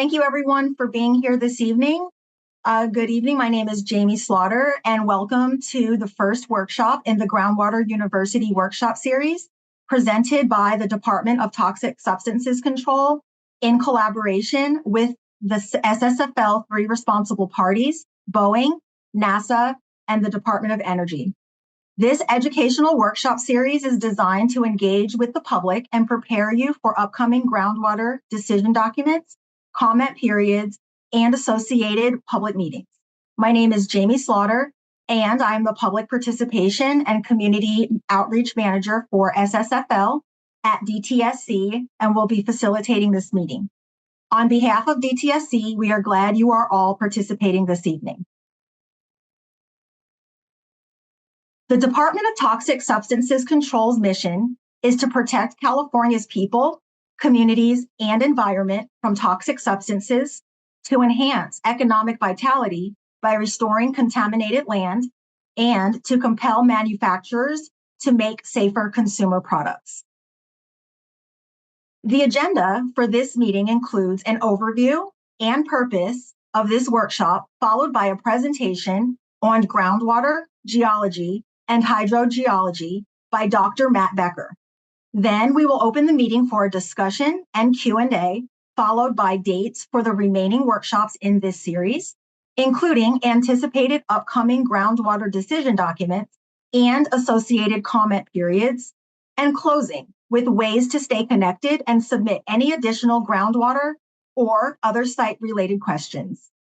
Thank you everyone for being here this evening. Good evening, my name is Jamie Slaughter and welcome to the first workshop in the Groundwater University Workshop Series presented by the Department of Toxic Substances Control in collaboration with the SSFL 3 responsible parties, Boeing, NASA, and the Department of Energy. This educational workshop series is designed to engage with the public and prepare you for upcoming groundwater decision documents, comment periods, and associated public meetings. My name is Jamie Slaughter, and I'm the Public Participation and Community Outreach Manager for SSFL at DTSC and will be facilitating this meeting. On behalf of DTSC, we are glad you are all participating this evening. The Department of Toxic Substances Control's mission is to protect California's people, communities, and environment from toxic substances, to enhance economic vitality by restoring contaminated land, and to compel manufacturers to make safer consumer products. The agenda for this meeting includes an overview and purpose of this workshop, followed by a presentation on groundwater, geology, and hydrogeology by Dr. Matt Becker. Then we will open the meeting for a discussion and Q&A, followed by dates for the remaining workshops in this series, including anticipated upcoming groundwater decision documents and associated comment periods, and closing with ways to stay connected and submit any additional groundwater or other site-related questions.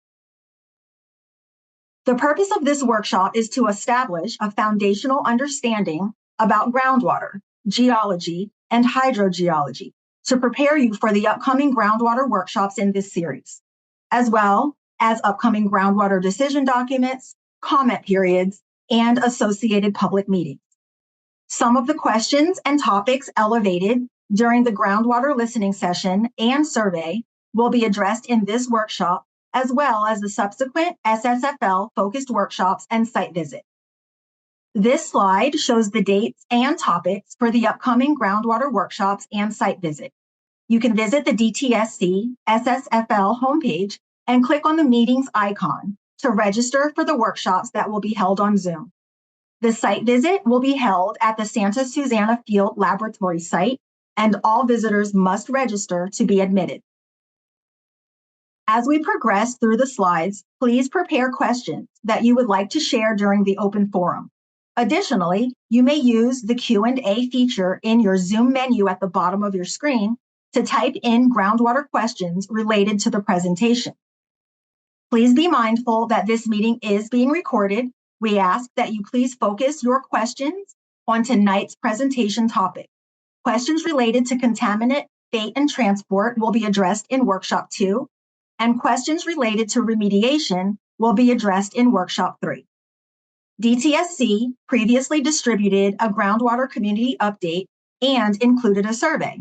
The purpose of this workshop is to establish a foundational understanding about groundwater, geology, and hydrogeology to prepare you for the upcoming groundwater workshops in this series, as well as upcoming groundwater decision documents, comment periods, and associated public meetings. Some of the questions and topics elevated during the groundwater listening session and survey will be addressed in this workshop, as well as the subsequent SSFL focused workshops and site visit. This slide shows the dates and topics for the upcoming groundwater workshops and site visit. You can visit the DTSC SSFL homepage and click on the meetings icon to register for the workshops that will be held on Zoom. The site visit will be held at the Santa Susana Field Laboratory site, and all visitors must register to be admitted. As we progress through the slides, please prepare questions that you would like to share during the open forum. Additionally, you may use the Q&A feature in your Zoom menu at the bottom of your screen to type in groundwater questions related to the presentation. Please be mindful that this meeting is being recorded. We ask that you please focus your questions on tonight's presentation topic. Questions related to contaminant, fate, and transport will be addressed in Workshop 2, and questions related to remediation will be addressed in Workshop 3. DTSC previously distributed a groundwater community update and included a survey.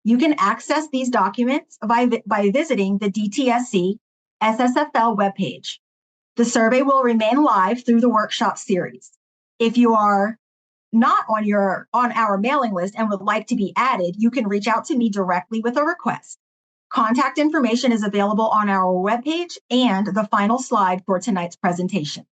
You can access these documents by visiting the DTSC SSFL webpage. The survey will remain live through the workshop series. If you are not on our mailing list and would like to be added, you can reach out to me directly with a request. Contact information is available on our webpage and the final slide for tonight's presentation.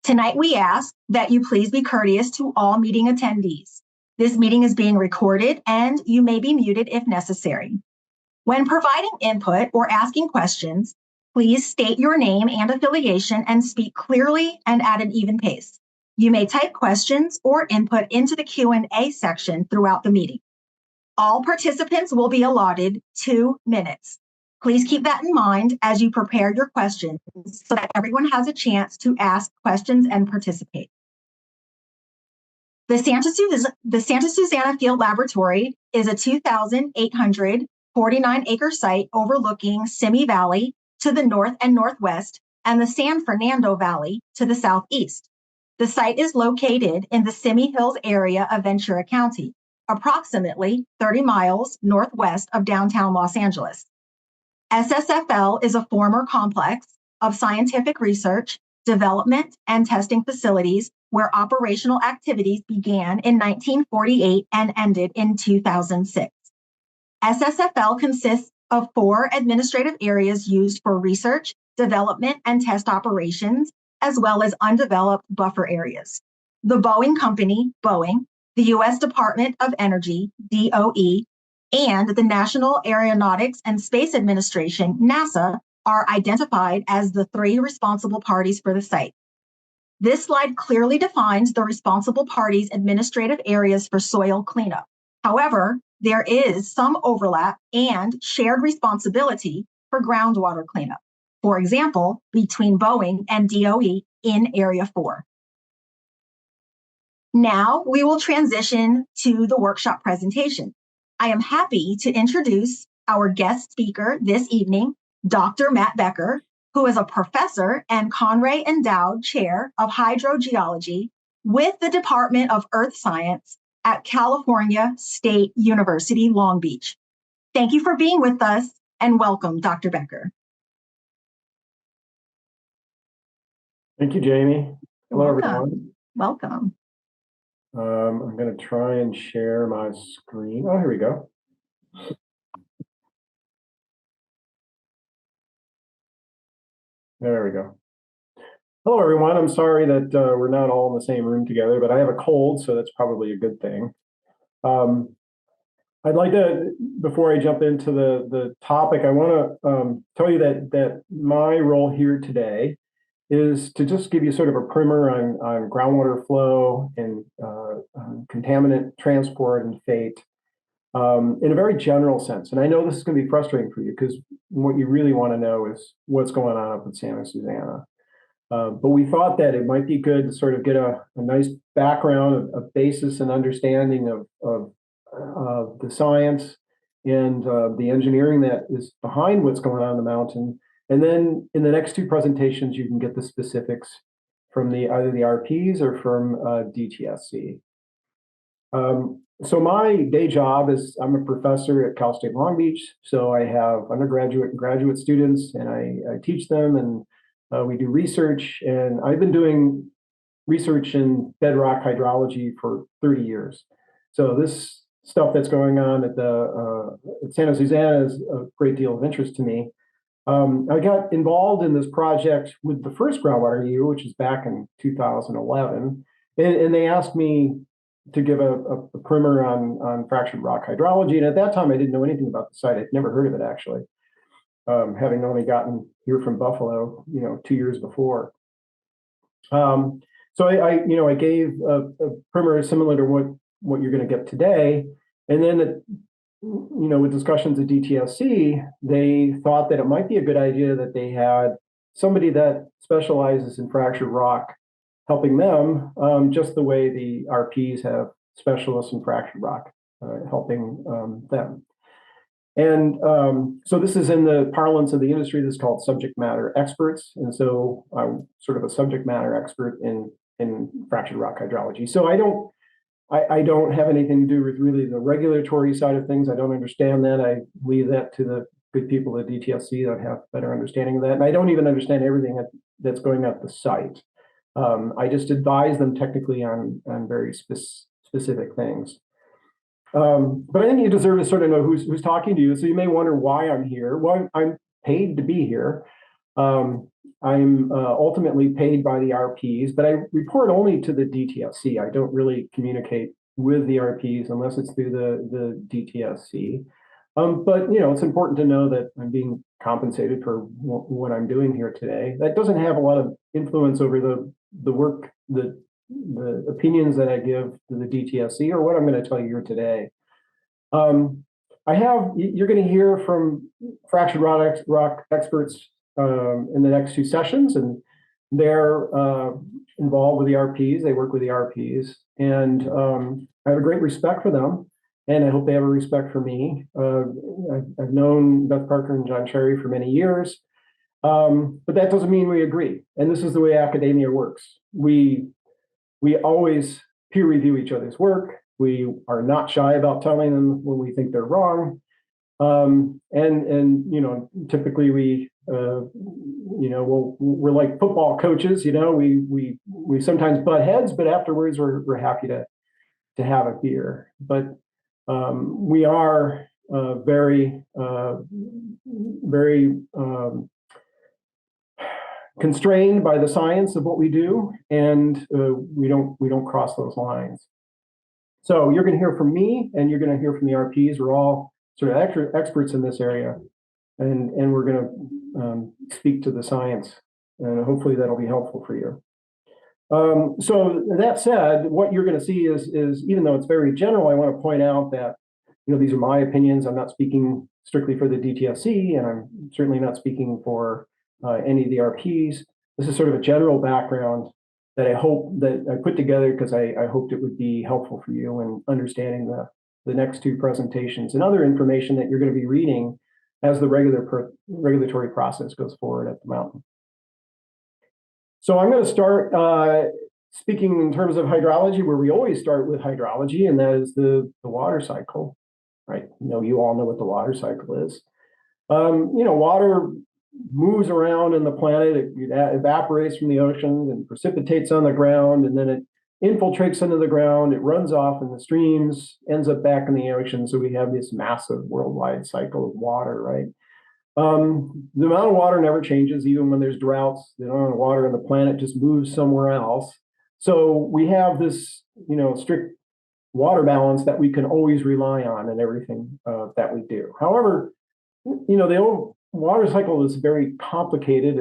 Tonight, we ask that you please be courteous to all meeting attendees. This meeting is being recorded and you may be muted if necessary. When providing input or asking questions, please state your name and affiliation and speak clearly and at an even pace. You may type questions or input into the Q&A section throughout the meeting. All participants will be allotted 2 minutes. Please keep that in mind as you prepare your questions so that everyone has a chance to ask questions and participate. The Santa Susana Field Laboratory is a 2,849-acre site overlooking Simi Valley to the north and northwest and the San Fernando Valley to the southeast. The site is located in the Simi Hills area of Ventura County, approximately 30 miles northwest of downtown Los Angeles. SSFL is a former complex of scientific research, development, and testing facilities where operational activities began in 1948 and ended in 2006. SSFL consists of 4 administrative areas used for research, development, and test operations, as well as undeveloped buffer areas. The Boeing Company, Boeing, the U.S. Department of Energy, DOE, and the National Aeronautics and Space Administration, NASA, are identified as the 3 responsible parties for the site. This slide clearly defines the responsible parties' administrative areas for soil cleanup. However, there is some overlap and shared responsibility for groundwater cleanup. For example, between Boeing and DOE in Area 4. Now we will transition to the workshop presentation. I am happy to introduce our guest speaker this evening, Dr. Matt Becker, who is a professor and Conray Endowed Chair of Hydrogeology with the Department of Earth Science at California State University, Long Beach. Thank you for being with us and welcome, Dr. Becker. Thank you, Jamie. Hello, everyone. Welcome. I'm going to try and share my screen. Oh, here we go. There we go. Hello, everyone. I'm sorry that we're not all in the same room together, but I have a cold, so that's probably a good thing. I'd like to, before I jump into the topic, I want to tell you that my role here today is to just give you sort of a primer on groundwater flow and contaminant transport and fate in a very general sense. And I know this is going to be frustrating for you because what you really want to know is what's going on up in Santa Susana. But we thought that it might be good to sort of get a nice background, a basis and understanding of the science and the engineering that is behind what's going on in the mountain. And then in the next 2 presentations, you can get the specifics from either the RPs or from DTSC. So my day job is I'm a professor at Cal State Long Beach. So I have undergraduate and graduate students, and I teach them, and we do research. And I've been doing research in bedrock hydrology for 30 years. So this stuff that's going on at Santa Susana is a great deal of interest to me. I got involved in this project with the first Groundwater U, which is back in 2011, and they asked me to give a primer on fractured rock hydrology. And at that time, I didn't know anything about the site. I'd never heard of it, actually, having only gotten here from Buffalo, 2 years before. So I gave a primer similar to what you're going to get today. And then with discussions at DTSC, they thought that it might be a good idea that they had somebody that specializes in fractured rock helping them, just the way the RPs have specialists in fractured rock helping them. And so this is in the parlance of the industry. This is called subject matter experts. And so I'm sort of a subject matter expert in fractured rock hydrology. So I don't have anything to do with really the regulatory side of things. I don't understand that. I leave that to the good people at DTSC that have better understanding of that. And I don't even understand everything that's going at the site. I just advise them technically on very specific things. But I think you deserve to sort of know who's talking to you. So you may wonder why I'm here. Well, I'm paid to be here. I'm ultimately paid by the RPs, but I report only to the DTSC. I don't really communicate with the RPs unless it's through the DTSC. But it's important to know that I'm being compensated for what I'm doing here today. That doesn't have a lot of influence over the work, the opinions that I give to the DTSC or what I'm going to tell you here today. You're going to hear from fractured rock experts in the next 2 sessions, and they're involved with the RPs. They work with the RPs, and I have a great respect for them, and I hope they have a respect for me. I've known Beth Parker and John Cherry for many years, but that doesn't mean we agree. And this is the way academia works. We always peer review each other's work. We are not shy about telling them when we think they're wrong. Typically we're like football coaches, we sometimes butt heads, but afterwards we're happy to have a beer. But we are very constrained by the science of what we do, and we don't cross those lines. So you're going to hear from me, and you're going to hear from the RPs. We're all sort of experts in this area, and we're going to speak to the science, and hopefully that'll be helpful for you. So that said, what you're going to see is even though it's very general, I want to point out that these are my opinions. I'm not speaking strictly for the DTSC, and I'm certainly not speaking for any of the RPs. This is sort of a general background that I hope that I put together because I hoped it would be helpful for you in understanding the next two presentations and other information that you're going to be reading as the regulatory process goes forward at the mountain. So I'm going to start speaking in terms of hydrology, where we always start with hydrology, and that is the water cycle, right? You all know what the water cycle is. Water moves around in the planet. It evaporates from the oceans and precipitates on the ground, and then it infiltrates into the ground. It runs off in the streams, ends up back in the ocean. So we have this massive worldwide cycle of water, right? The amount of water never changes, even when there's droughts. The amount of water on the planet just moves somewhere else. So we have this, strict water balance that we can always rely on in everything that we do. However, the old water cycle is very complicated.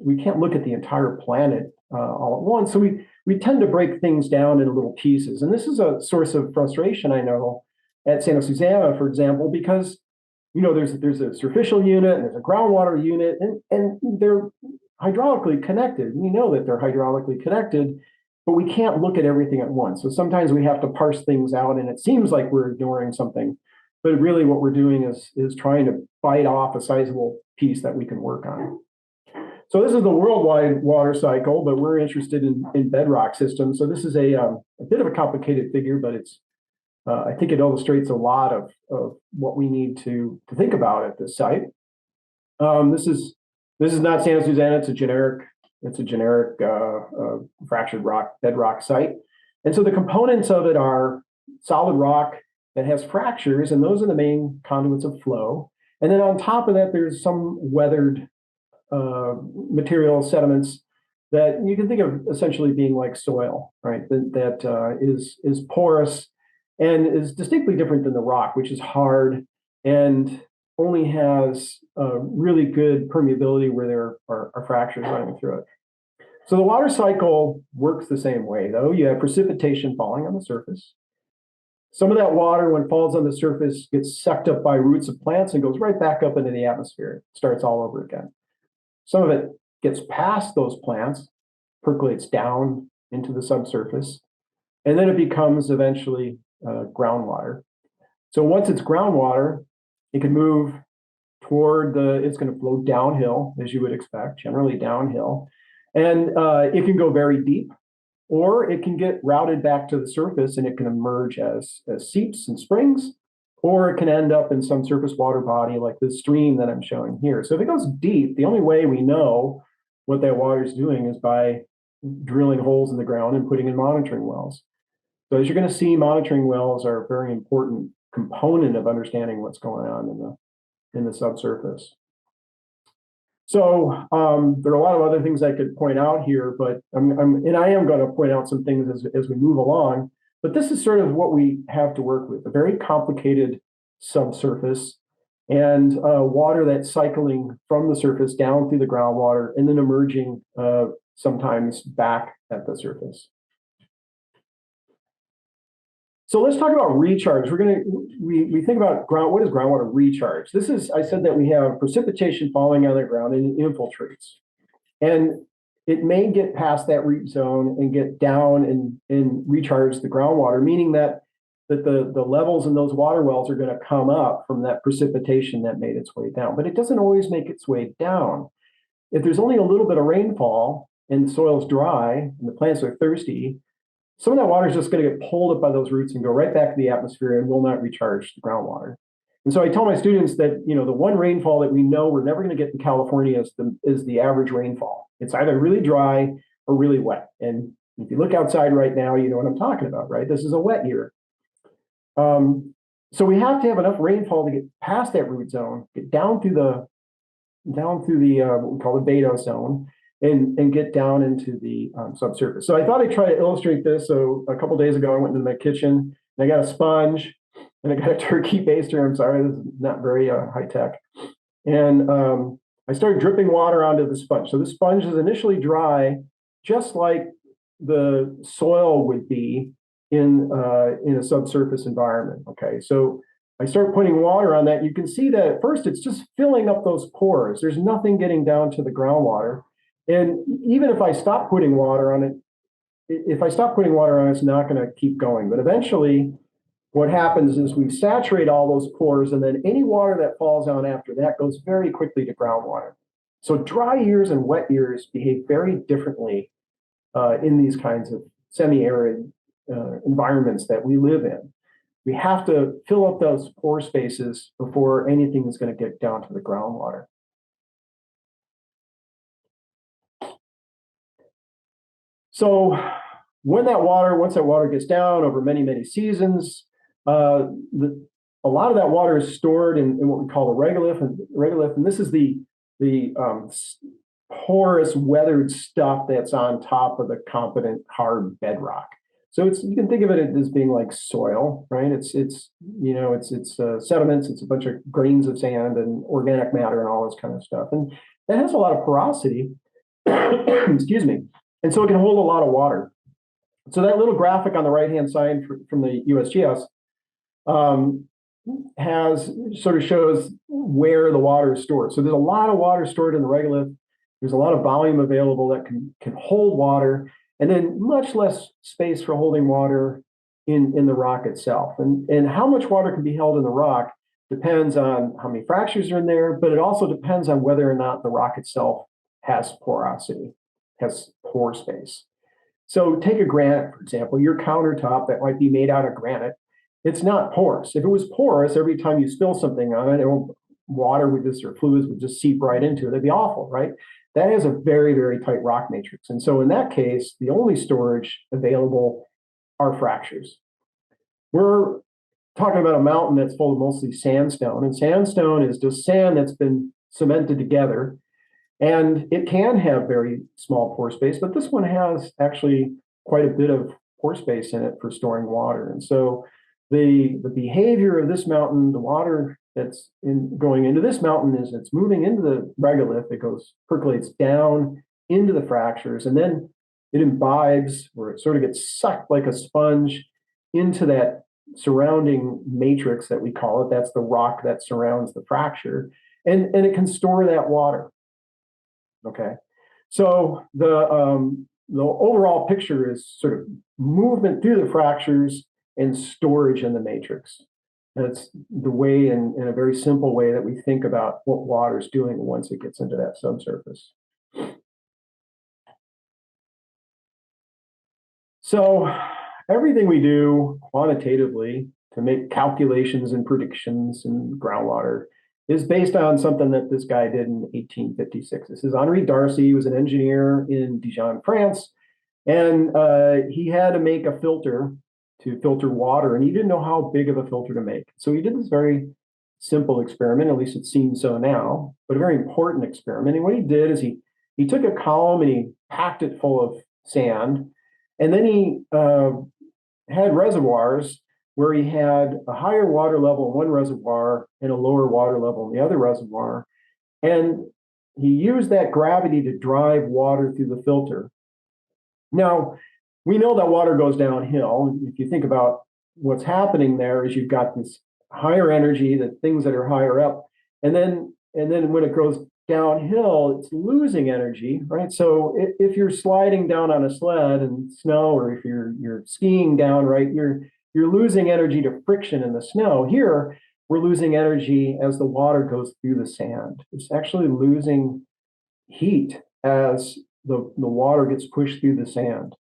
We can't look at the entire planet all at once. So we tend to break things down into little pieces. And this is a source of frustration, I know, at Santa Susana, for example, because there's a surficial unit and there's a groundwater unit, and they're hydraulically connected. We know that they're hydraulically connected, but we can't look at everything at once. So sometimes we have to parse things out, and it seems like we're ignoring something. But really what we're doing is trying to bite off a sizable piece that we can work on. So this is the worldwide water cycle, but we're interested in bedrock systems. So this is a bit of a complicated figure, but I think it illustrates a lot of what we need to think about at this site. This is not Santa Susana. It's a generic fractured rock bedrock site. And so the components of it are solid rock that has fractures, and those are the main conduits of flow. And then on top of that, there's some weathered material sediments that you can think of essentially being like soil, right? That is porous and is distinctly different than the rock, which is hard and only has really good permeability where there are fractures running through it. So the water cycle works the same way, though. You have precipitation falling on the surface. Some of that water, when it falls on the surface, gets sucked up by roots of plants and goes right back up into the atmosphere. It starts all over again. Some of it gets past those plants, percolates down into the subsurface, and then it becomes eventually groundwater. So once it's groundwater, it can move toward it's going to flow downhill, as you would expect, generally downhill. And it can go very deep, or it can get routed back to the surface and it can emerge as seeps and springs, or it can end up in some surface water body like this stream that I'm showing here. So if it goes deep, the only way we know what that water is doing is by drilling holes in the ground and putting in monitoring wells. So as you're going to see, monitoring wells are a very important component of understanding what's going on in the subsurface. So there are a lot of other things I could point out here, but I am going to point out some things as we move along. But this is sort of what we have to work with: a very complicated subsurface and water that's cycling from the surface down through the groundwater and then emerging sometimes back at the surface. So let's talk about recharge. We think about what is groundwater recharge? I said that we have precipitation falling on the ground and it infiltrates. And it may get past that root zone and get down and recharge the groundwater, meaning that the levels in those water wells are going to come up from that precipitation that made its way down. But it doesn't always make its way down. If there's only a little bit of rainfall and the soil's dry and the plants are thirsty, some of that water is just going to get pulled up by those roots and go right back to the atmosphere and will not recharge the groundwater. And so I tell my students that the one rainfall that we know we're never going to get in California is the average rainfall. It's either really dry or really wet. And if you look outside right now, you know what I'm talking about, right? This is a wet year. So we have to have enough rainfall to get past that root zone, get down through the what we call the beta zone, and get down into the subsurface. So I thought I'd try to illustrate this. So a couple days ago, I went into my kitchen and I got a sponge and I got a turkey baster. I'm sorry, this is not very high tech. And I started dripping water onto the sponge. So the sponge is initially dry, just like the soil would be in a subsurface environment. Okay, so I start putting water on that. You can see that at first it's just filling up those pores. There's nothing getting down to the groundwater. And even if I stop putting water on it, it's not going to keep going. But eventually, what happens is we saturate all those pores, and then any water that falls out after that goes very quickly to groundwater. So dry years and wet years behave very differently in these kinds of semi-arid environments that we live in. We have to fill up those pore spaces before anything is going to get down to the groundwater. So once that water gets down over many, many seasons, a lot of that water is stored in what we call the regolith, and this is the porous, weathered stuff that's on top of the competent hard bedrock. So you can think of it as being like soil, right? It's sediments, it's a bunch of grains of sand and organic matter and all this kind of stuff, and that has a lot of porosity. Excuse me, and so it can hold a lot of water. So that little graphic on the right-hand side from the USGS shows where the water is stored. So there's a lot of water stored in the regolith. There's a lot of volume available that can hold water, and then much less space for holding water in the rock itself. And how much water can be held in the rock depends on how many fractures are in there, but it also depends on whether or not the rock itself has porosity, has pore space. So take a granite, for example, your countertop that might be made out of granite. It's not porous. If it was porous, every time you spill something on it, water or fluids would just seep right into it. It'd be awful, right? That is a very, very tight rock matrix. And so in that case, the only storage available are fractures. We're talking about a mountain that's full of mostly sandstone, and sandstone is just sand that's been cemented together. And it can have very small pore space, but this one has actually quite a bit of pore space in it for storing water. And so the behavior of this mountain, the water that's going into this mountain is it's moving into the regolith. It percolates down into the fractures, and then it imbibes, or it sort of gets sucked like a sponge into that surrounding matrix that we call it. That's the rock that surrounds the fracture, and it can store that water. Okay, so the overall picture is sort of movement through the fractures and storage in the matrix. That's the way, in a very simple way, that we think about what water is doing once it gets into that subsurface. So everything we do quantitatively to make calculations and predictions in groundwater is based on something that this guy did in 1856. This is Henri Darcy. He was an engineer in Dijon, France, and he had to make a filter to filter water, and he didn't know how big of a filter to make. So he did this very simple experiment, at least it seems so now, but a very important experiment. And what he did is he took a column and he packed it full of sand, and then he had reservoirs where he had a higher water level in one reservoir and a lower water level in the other reservoir. And he used that gravity to drive water through the filter. Now, we know that water goes downhill. If you think about what's happening there, is you've got this higher energy, the things that are higher up, and then when it goes downhill, it's losing energy, right? So if you're sliding down on a sled in snow, or if you're skiing down, right, you're losing energy to friction in the snow. Here, we're losing energy as the water goes through the sand. It's actually losing heat as the water gets pushed through the sand.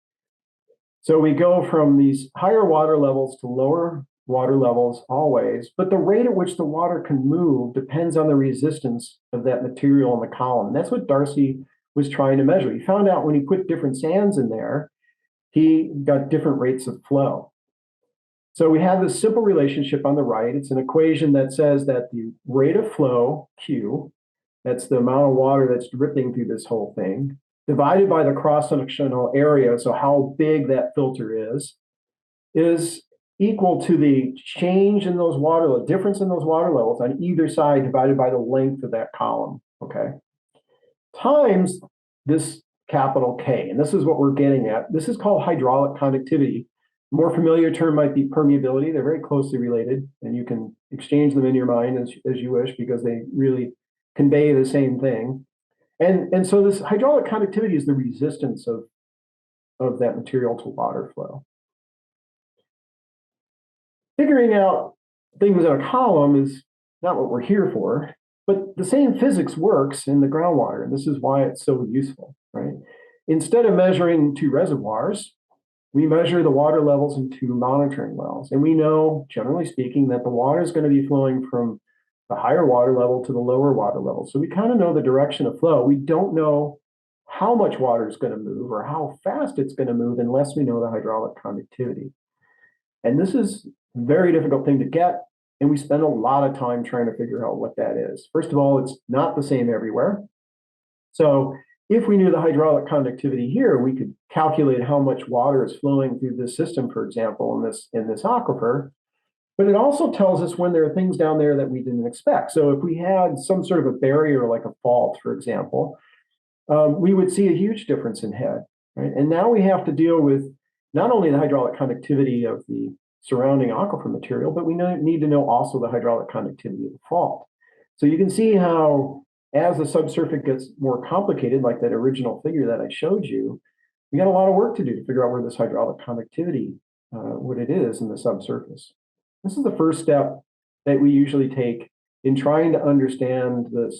So we go from these higher water levels to lower water levels always, but the rate at which the water can move depends on the resistance of that material in the column. And that's what Darcy was trying to measure. He found out when he put different sands in there, he got different rates of flow. So we have this simple relationship on the right. It's an equation that says that the rate of flow, Q, that's the amount of water that's dripping through this whole thing, divided by the cross-sectional area, so how big that filter is equal to the change in those water, difference in those water levels on either side divided by the length of that column, okay? Times this capital K, and this is what we're getting at. This is called hydraulic conductivity. More familiar term might be permeability. They're very closely related, and you can exchange them in your mind as you wish because they really convey the same thing. And so this hydraulic conductivity is the resistance of that material to water flow. Figuring out things in a column is not what we're here for, but the same physics works in the groundwater, and this is why it's so useful, right? Instead of measuring two reservoirs, we measure the water levels in two monitoring wells. And we know, generally speaking, that the water is going to be flowing from the higher water level to the lower water level. So we kind of know the direction of flow. We don't know how much water is going to move or how fast it's going to move unless we know the hydraulic conductivity. And this is a very difficult thing to get. And we spend a lot of time trying to figure out what that is. First of all, it's not the same everywhere. So if we knew the hydraulic conductivity here, we could calculate how much water is flowing through this system, for example, in this aquifer. But it also tells us when there are things down there that we didn't expect. So if we had some sort of a barrier, like a fault, for example, we would see a huge difference in head, right? And now we have to deal with not only the hydraulic conductivity of the surrounding aquifer material, but we need to know also the hydraulic conductivity of the fault. So you can see how as the subsurface gets more complicated, like that original figure that I showed you, we got a lot of work to do to figure out where this hydraulic conductivity, what it is in the subsurface. This is the first step that we usually take in trying to understand the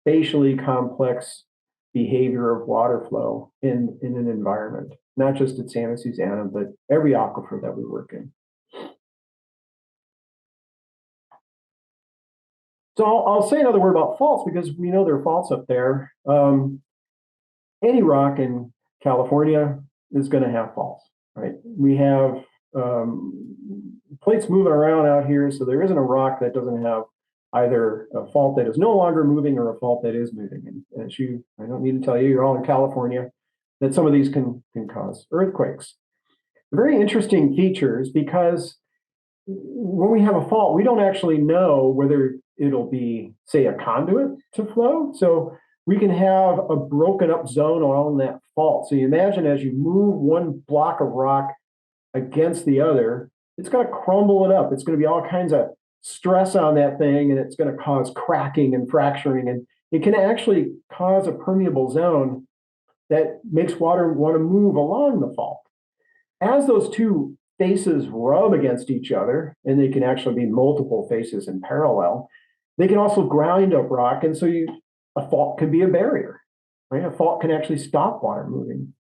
spatially complex behavior of water flow in an environment, not just at Santa Susana, but every aquifer that we work in. So I'll say another word about faults because we know there are faults up there. Any rock in California is going to have faults, right? We have plates moving around out here, so there isn't a rock that doesn't have either a fault that is no longer moving or a fault that is moving. And as I don't need to tell you, you're all in California, that some of these can cause earthquakes. Very interesting features because when we have a fault, we don't actually know whether it'll be, say, a conduit to flow. So we can have a broken up zone along that fault. So you imagine as you move one block of rock against the other, it's going to crumble it up. It's going to be all kinds of stress on that thing, and it's going to cause cracking and fracturing. And it can actually cause a permeable zone that makes water want to move along the fault. As those two faces rub against each other, and they can actually be multiple faces in parallel, they can also grind up rock. And so a fault can be a barrier, right? A fault can actually stop water moving.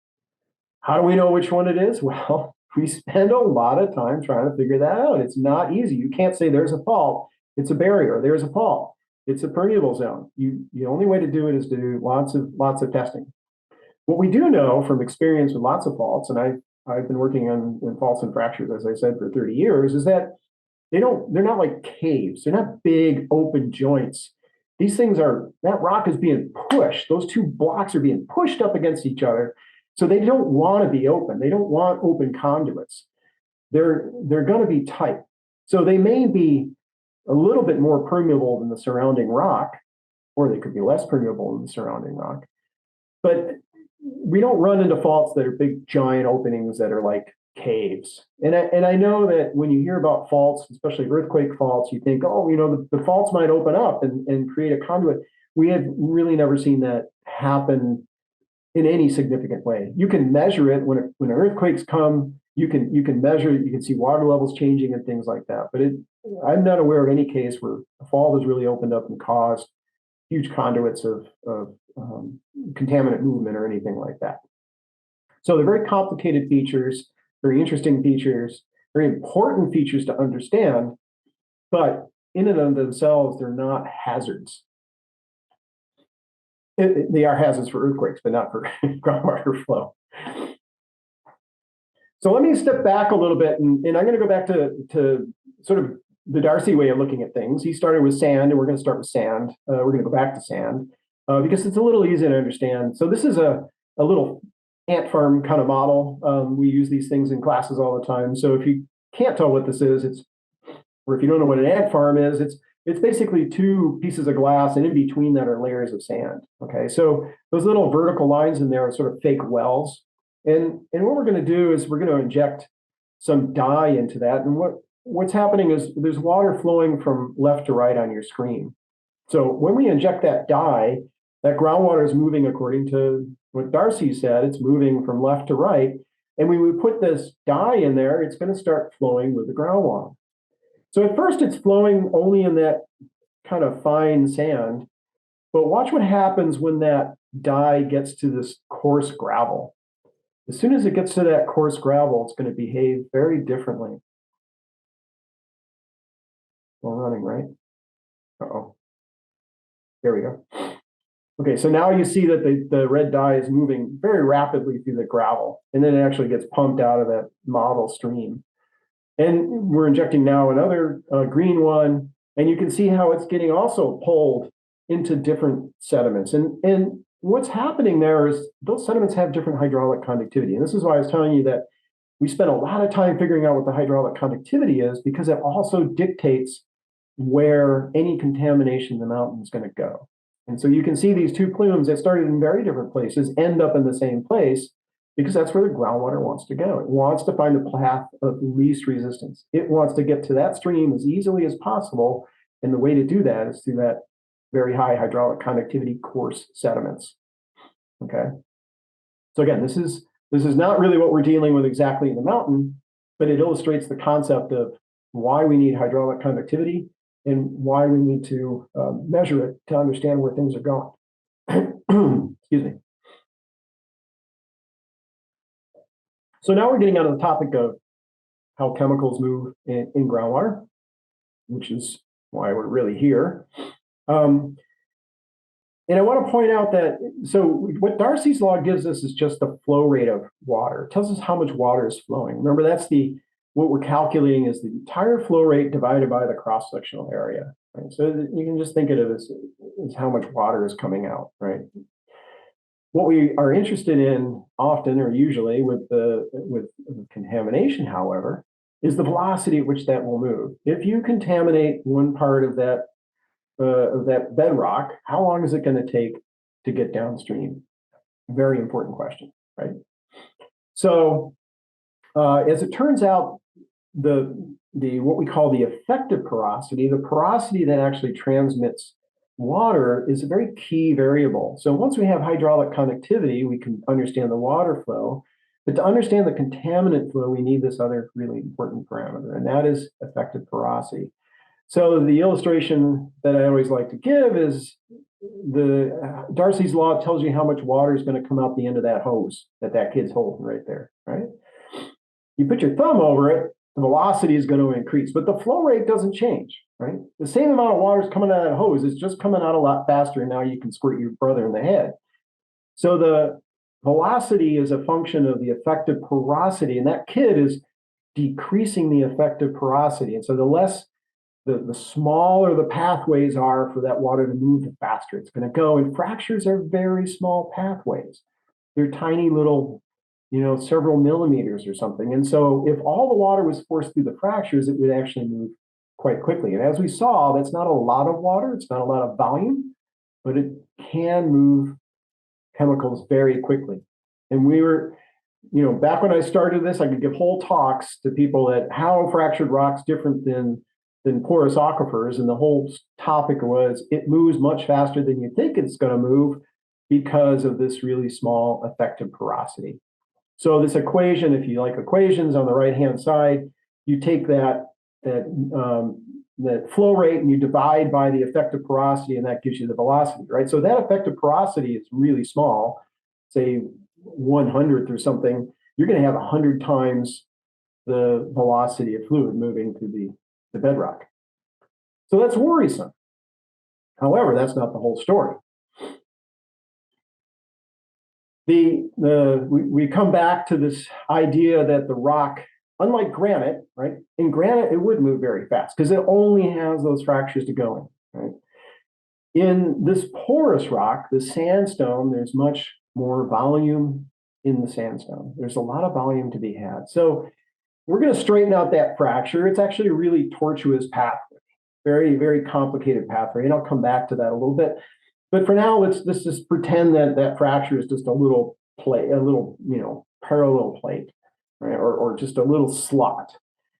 How do we know which one it is? Well, we spend a lot of time trying to figure that out. It's not easy. You can't say there's a fault, it's a barrier. There's a fault, it's a permeable zone. The only way to do it is to do lots of testing. What we do know from experience with lots of faults, and I've been working on faults and fractures, as I said, for 30 years, is that they're not like caves. They're not big open joints. These things that rock is being pushed. Those two blocks are being pushed up against each other. So they don't want to be open. They don't want open conduits. They're going to be tight. So they may be a little bit more permeable than the surrounding rock, or they could be less permeable than the surrounding rock. But we don't run into faults that are big, giant openings that are like caves. And I know that when you hear about faults, especially earthquake faults, you think, oh, the faults might open up and create a conduit. We have really never seen that happen in any significant way. You can measure it when earthquakes come. You can measure it. You can see water levels changing and things like that. But I'm not aware of any case where a fault has really opened up and caused huge conduits of contaminant movement or anything like that. So they're very complicated features, very interesting features, very important features to understand, but in and of themselves, they're not hazards. They are hazards for earthquakes, but not for groundwater flow. So let me step back a little bit, and I'm going to go back to sort of the Darcy way of looking at things. He started with sand, and we're going to start with sand. We're going to go back to sand because it's a little easier to understand. So this is a little ant farm kind of model. We use these things in classes all the time. So if you can't tell what this is, or if you don't know what an ant farm is, it's basically two pieces of glass, and in between that are layers of sand. Okay, so those little vertical lines in there are sort of fake wells. And what we're going to do is we're going to inject some dye into that. And what's happening is there's water flowing from left to right on your screen. So when we inject that dye, that groundwater is moving according to what Darcy said. It's moving from left to right. And when we put this dye in there, it's going to start flowing with the groundwater. So at first it's flowing only in that kind of fine sand. But watch what happens when that dye gets to this coarse gravel. As soon as it gets to that coarse gravel, it's going to behave very differently. We're running, right? Uh-oh. There we go. Okay, so now you see that the red dye is moving very rapidly through the gravel, and then it actually gets pumped out of that model stream. And we're injecting now another green one, and you can see how it's getting also pulled into different sediments. And what's happening there is those sediments have different hydraulic conductivity. And this is why I was telling you that we spent a lot of time figuring out what the hydraulic conductivity is, because it also dictates where any contamination in the mountain is going to go. And so you can see these two plumes that started in very different places end up in the same place, because that's where the groundwater wants to go. It wants to find the path of least resistance. It wants to get to that stream as easily as possible. And the way to do that is through that very high hydraulic conductivity coarse sediments. Okay. So again, this is not really what we're dealing with exactly in the mountain, but it illustrates the concept of why we need hydraulic conductivity and why we need to measure it to understand where things are going. Excuse me. So now we're getting onto the topic of how chemicals move in groundwater, which is why we're really here. And I want to point out that, so what Darcy's law gives us is just the flow rate of water. It tells us how much water is flowing. Remember, what we're calculating is the entire flow rate divided by the cross-sectional area. Right? So you can just think of it as how much water is coming out, right? What we are interested in often, or usually with contamination, however, is the velocity at which that will move. If you contaminate one part of that bedrock, how long is it going to take to get downstream? Very important question, right? So as it turns out, the what we call the effective porosity, the porosity that actually transmits water, is a very key variable. So once we have hydraulic conductivity, we can understand the water flow. But to understand the contaminant flow, we need this other really important parameter, and that is effective porosity. So the illustration that I always like to give is Darcy's law tells you how much water is going to come out the end of that hose that kid's holding right there, right? You put your thumb over it, the velocity is going to increase, but the flow rate doesn't change, right? The same amount of water is coming out of that hose. It's just coming out a lot faster, and now you can squirt your brother in the head. So the velocity is a function of the effective porosity, and that kid is decreasing the effective porosity. And so the smaller the pathways are for that water to move, the faster it's going to go. And fractures are very small pathways. They're tiny little, several millimeters or something. And so if all the water was forced through the fractures, it would actually move quite quickly. And as we saw, that's not a lot of water. It's not a lot of volume, but it can move chemicals very quickly. And we were, back when I started this, I could give whole talks to people that how fractured rock's different than porous aquifers. And the whole topic was it moves much faster than you think it's going to move because of this really small effective porosity. So this equation, if you like equations, on the right-hand side, you take that flow rate and you divide by the effective porosity, and that gives you the velocity, right? So that effective porosity is really small, say 1/100th or something. You're going to have 100 times the velocity of fluid moving through the bedrock. So that's worrisome. However, that's not the whole story. we come back to this idea that the rock, unlike granite, right? In granite, it would move very fast because it only has those fractures to go in, right? In this porous rock, the sandstone, there's much more volume in the sandstone. There's a lot of volume to be had. So we're going to straighten out that fracture. It's actually a really tortuous pathway, very, very complicated pathway. And I'll come back to that a little bit. But for now, let's just pretend that that fracture is just a little plate, a little, parallel plate, right? Or just a little slot.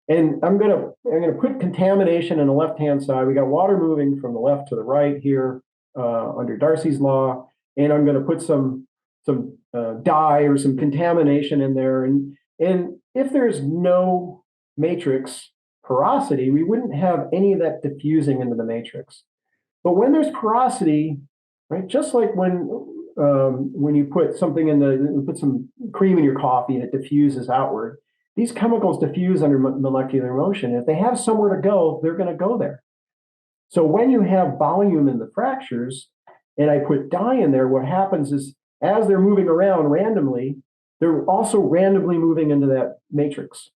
And I'm gonna put contamination on the left-hand side. We got water moving from the left to the right here under Darcy's law, and I'm gonna put some dye or some contamination in there. And if there's no matrix porosity, we wouldn't have any of that diffusing into the matrix. But when there's porosity, right, just like when you put something put some cream in your coffee and it diffuses outward. These chemicals diffuse under molecular motion. If they have somewhere to go, they're going to go there. So when you have volume in the fractures, and I put dye in there, what happens is as they're moving around randomly, they're also randomly moving into that matrix.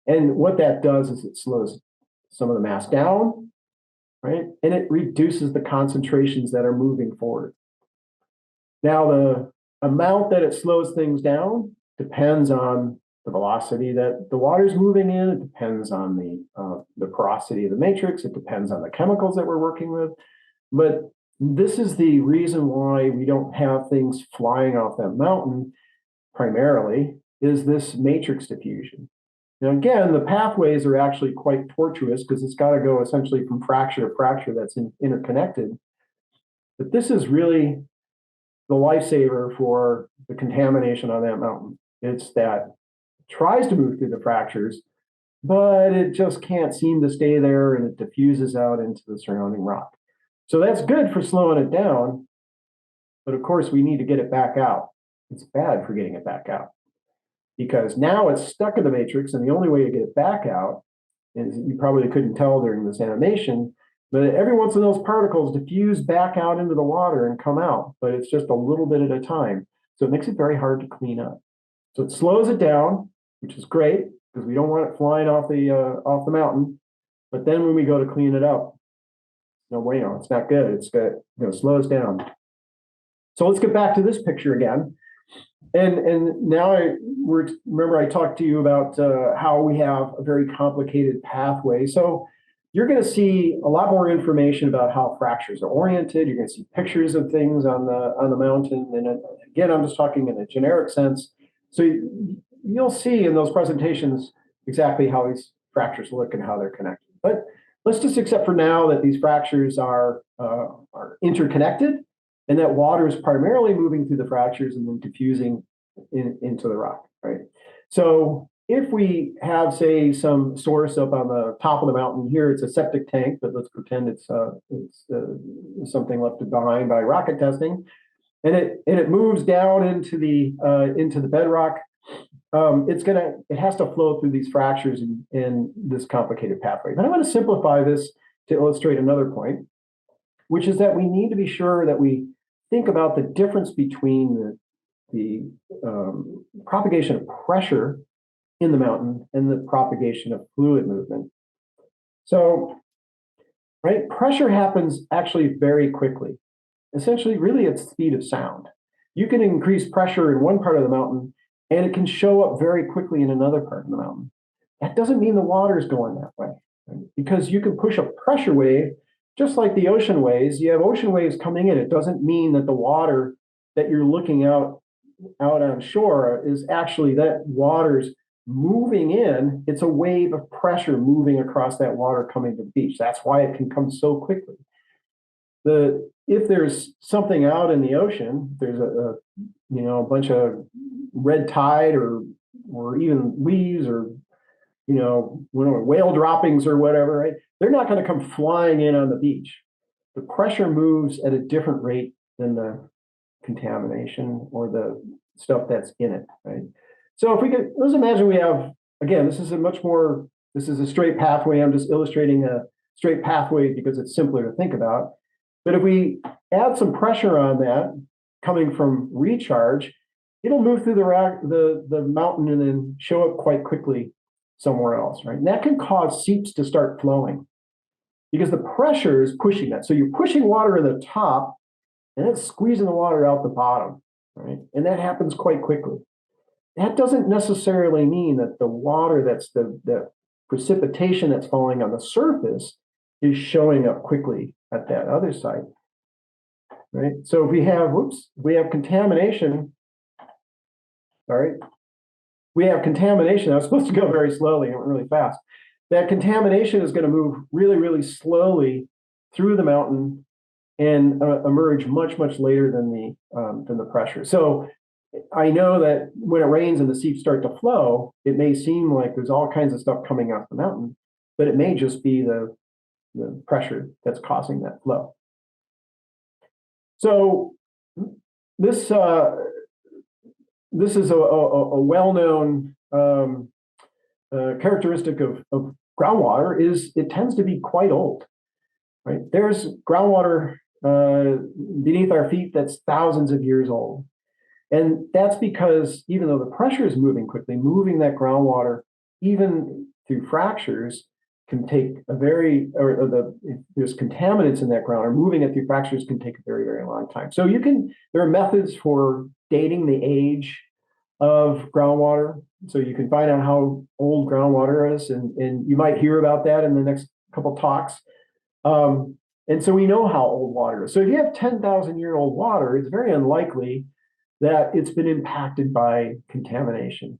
And what that does is it slows some of the mass down, right? And it reduces the concentrations that are moving forward. Now, the amount that it slows things down depends on the velocity that the water's moving in. It depends on the porosity of the matrix. It depends on the chemicals that we're working with. But this is the reason why we don't have things flying off that mountain primarily, is this matrix diffusion. Now, again, the pathways are actually quite tortuous because it's got to go essentially from fracture to fracture that's interconnected. But this is really the lifesaver for the contamination on that mountain. It's that tries to move through the fractures, but it just can't seem to stay there and it diffuses out into the surrounding rock. So that's good for slowing it down, but of course we need to get it back out. It's bad for getting it back out because now it's stuck in the matrix, and the only way to get it back out is, you probably couldn't tell during this animation, but every once in those particles diffuse back out into the water and come out, but it's just a little bit at a time. So it makes it very hard to clean up. So it slows it down, which is great because we don't want it flying off the mountain. But then when we go to clean it up, no bueno, it's not good. It's good, slows down. So let's get back to this picture again. And now remember I talked to you about how we have a very complicated pathway. So you're going to see a lot more information about how fractures are oriented. You're going to see pictures of things on the mountain. And again, I'm just talking in a generic sense. So you'll see in those presentations exactly how these fractures look and how they're connected. But let's just accept for now that these fractures are interconnected, and that water is primarily moving through the fractures and then diffusing into the rock, right? So if we have, say, some source up on the top of the mountain here, it's a septic tank, but let's pretend it's something left behind by rocket testing, and it moves down into the bedrock. It has to flow through these fractures in this complicated pathway. But I'm going to simplify this to illustrate another point, which is that we need to be sure that we think about the difference between the propagation of pressure in the mountain and the propagation of fluid movement. So, right, pressure happens actually very quickly. Essentially, really, it's the speed of sound. You can increase pressure in one part of the mountain, and it can show up very quickly in another part of the mountain. That doesn't mean the water is going that way, right? Because you can push a pressure wave, just like the ocean waves. You have ocean waves coming in. It doesn't mean that the water that you're looking out on shore is actually that water's moving in. It's a wave of pressure moving across that water coming to the beach. That's why it can come so quickly. If there's something out in the ocean, there's a bunch of red tide or even leaves or whale droppings or whatever, right? They're not going to come flying in on the beach. The pressure moves at a different rate than the contamination or the stuff that's in it, right? So let's imagine we have, again, this is a straight pathway. I'm just illustrating a straight pathway because it's simpler to think about. But if we add some pressure on that coming from recharge, it'll move through the mountain and then show up quite quickly somewhere else, right? And that can cause seeps to start flowing because the pressure is pushing that. So you're pushing water in the top and it's squeezing the water out the bottom, right? And that happens quite quickly. That doesn't necessarily mean that the water that's the precipitation that's falling on the surface is showing up quickly at that other side, right? So if we have contamination, all right, we have contamination. I was supposed to go very slowly, it went really fast. That contamination is going to move really, really slowly through the mountain and emerge much, much later than the pressure. So I know that when it rains and the seeps start to flow, it may seem like there's all kinds of stuff coming off the mountain, but it may just be the pressure that's causing that flow. So this is a well-known characteristic of groundwater is it tends to be quite old, right? There's groundwater beneath our feet that's thousands of years old. And that's because even though the pressure is moving quickly, moving that groundwater, even through fractures, can take there's contaminants in that ground, or moving it through fractures can take a very, very long time. So there are methods for dating the age of groundwater. So you can find out how old groundwater is, and you might hear about that in the next couple talks. And so we know how old water is. So if you have 10,000-year-old water, it's very unlikely that it's been impacted by contamination,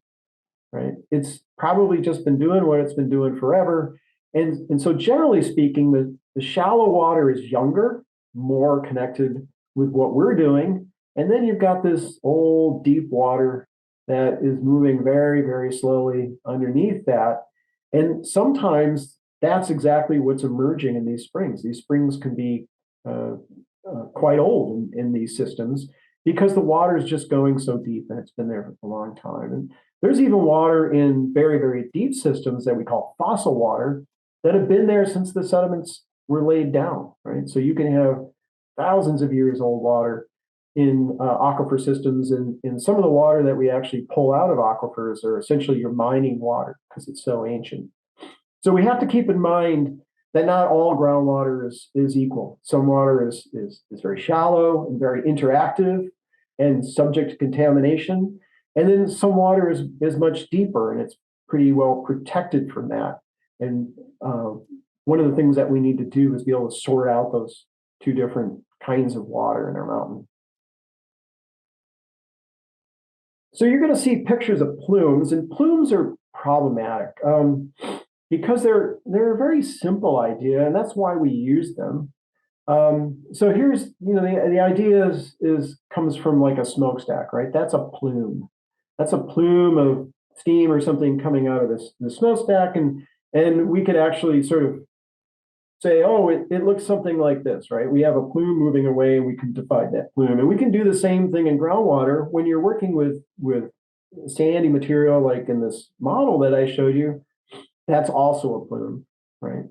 right? It's probably just been doing what it's been doing forever. And so generally speaking, the shallow water is younger, more connected with what we're doing. And then you've got this old deep water that is moving very, very slowly underneath that. And sometimes that's exactly what's emerging in these springs. These springs can be quite old in these systems because the water is just going so deep and it's been there for a long time. And there's even water in very, very deep systems that we call fossil water that have been there since the sediments were laid down, right? So you can have thousands of years old water in aquifer systems, and some of the water that we actually pull out of aquifers are essentially your mining water because it's so ancient. So we have to keep in mind that not all groundwater is equal. Some water is very shallow and very interactive and subject to contamination. And then some water is much deeper and it's pretty well protected from that. And one of the things that we need to do is be able to sort out those two different kinds of water in our mountain. So you're going to see pictures of plumes, and plumes are problematic. Because they're a very simple idea, and that's why we use them. So here's, the idea comes from like a smokestack, right? That's a plume. That's a plume of steam or something coming out of the smokestack, and we could actually sort of say, oh, it looks something like this, right? We have a plume moving away, and we can divide that plume, and we can do the same thing in groundwater when you're working with sandy material, like in this model that I showed you. That's also a plume, right?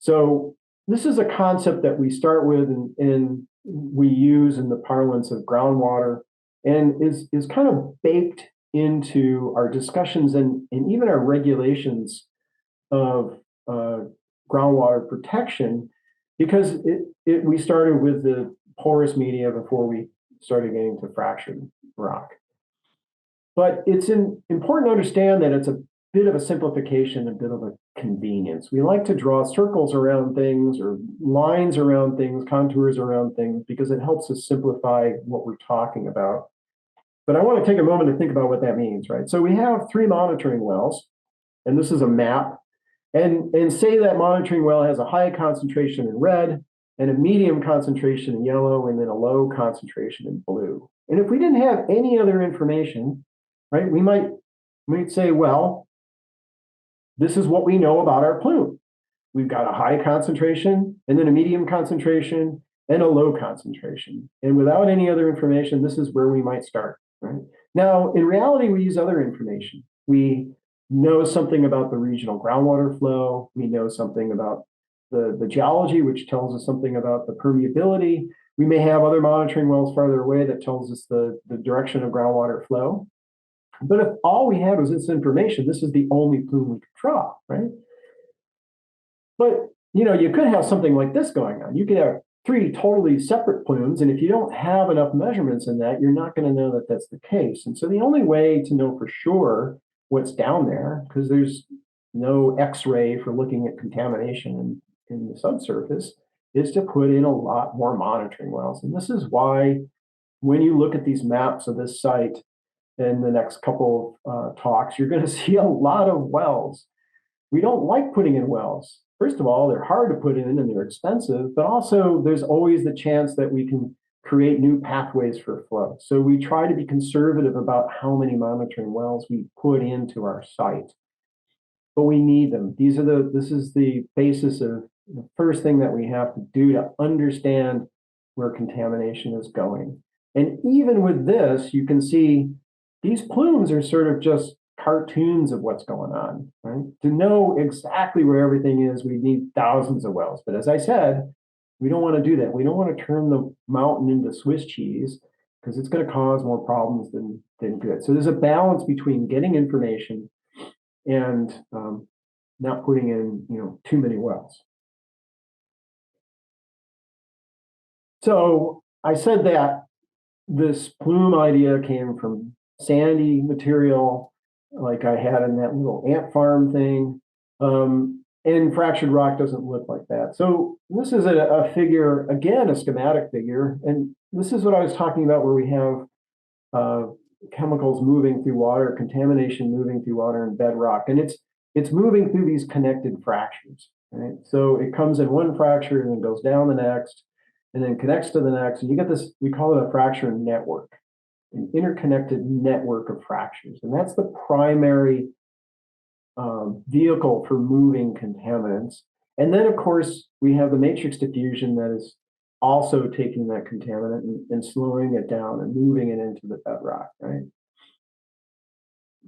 So this is a concept that we start with and we use in the parlance of groundwater, and is kind of baked into our discussions and even our regulations of groundwater protection, because we started with the porous media before we started getting to fractured rock. But it's important to understand that it's a bit of a simplification, a bit of a convenience. We like to draw circles around things or lines around things, contours around things, because it helps us simplify what we're talking about. But I want to take a moment to think about what that means, right? So we have 3 monitoring wells, and this is a map. And say that monitoring well has a high concentration in red and a medium concentration in yellow and then a low concentration in blue. And if we didn't have any other information, right, we might say, well, this is what we know about our plume. We've got a high concentration and then a medium concentration and a low concentration. And without any other information, this is where we might start, right? Now, in reality, we use other information. We know something about the regional groundwater flow. We know something about the geology, which tells us something about the permeability. We may have other monitoring wells farther away that tells us the direction of groundwater flow. But if all we had was this information, this is the only plume we could draw, right? But, you could have something like this going on. You could have 3 totally separate plumes, and if you don't have enough measurements in that, you're not going to know that that's the case. And so the only way to know for sure what's down there, because there's no X-ray for looking at contamination in the subsurface, is to put in a lot more monitoring wells. And this is why when you look at these maps of this site in the next couple of talks, you're going to see a lot of wells. We don't like putting in wells. First of all, they're hard to put in and they're expensive, but also there's always the chance that we can create new pathways for flow. So we try to be conservative about how many monitoring wells we put into our site. But we need them. This is the basis of the first thing that we have to do to understand where contamination is going. And even with this, you can see these plumes are sort of just cartoons of what's going on, right? To know exactly where everything is, we need thousands of wells. But as I said, we don't want to do that. We don't want to turn the mountain into Swiss cheese because it's going to cause more problems than good. So there's a balance between getting information and not putting in, too many wells. So I said that this plume idea came from sandy material, like I had in that little ant farm thing. And fractured rock doesn't look like that. So this is a figure, again, a schematic figure. And this is what I was talking about where we have chemicals moving through water, contamination moving through water and bedrock. And it's moving through these connected fractures, right? So it comes in one fracture and then goes down the next and then connects to the next. And you get this, we call it a fracture network, an interconnected network of fractures. And that's the primary vehicle for moving contaminants. And then, of course, we have the matrix diffusion that is also taking that contaminant and slowing it down and moving it into the bedrock, right?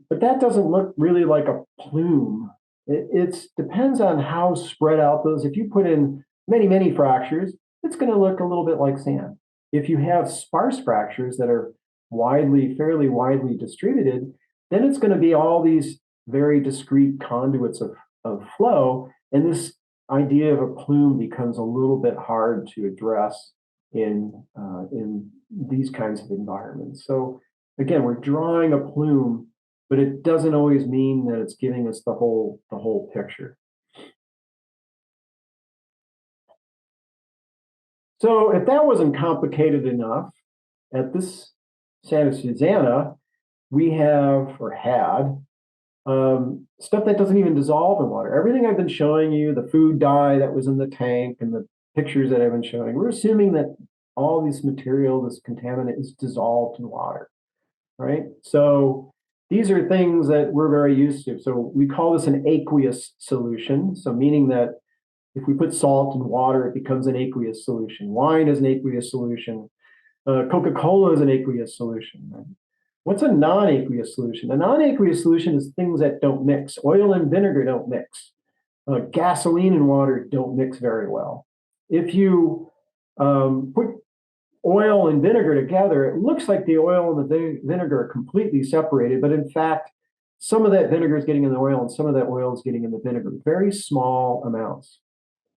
But that doesn't look really like a plume. It depends on how spread out those. If you put in many, many fractures, it's going to look a little bit like sand. If you have sparse fractures that are fairly widely distributed, then it's going to be all these very discrete conduits of flow. And this idea of a plume becomes a little bit hard to address in these kinds of environments. So again, we're drawing a plume, but it doesn't always mean that it's giving us the whole picture. So if that wasn't complicated enough, at this Santa Susana, we have or had stuff that doesn't even dissolve in water. Everything I've been showing you, the food dye that was in the tank and the pictures that I've been showing, we're assuming that all this material, this contaminant is dissolved in water, right? So these are things that we're very used to. So we call this an aqueous solution. So meaning that if we put salt in water, it becomes an aqueous solution. Wine is an aqueous solution. Coca-Cola is an aqueous solution. Right? What's a non-aqueous solution? A non-aqueous solution is things that don't mix. Oil and vinegar don't mix. Gasoline and water don't mix very well. If you put oil and vinegar together, it looks like the oil and the vinegar are completely separated, but in fact, some of that vinegar is getting in the oil and some of that oil is getting in the vinegar, very small amounts.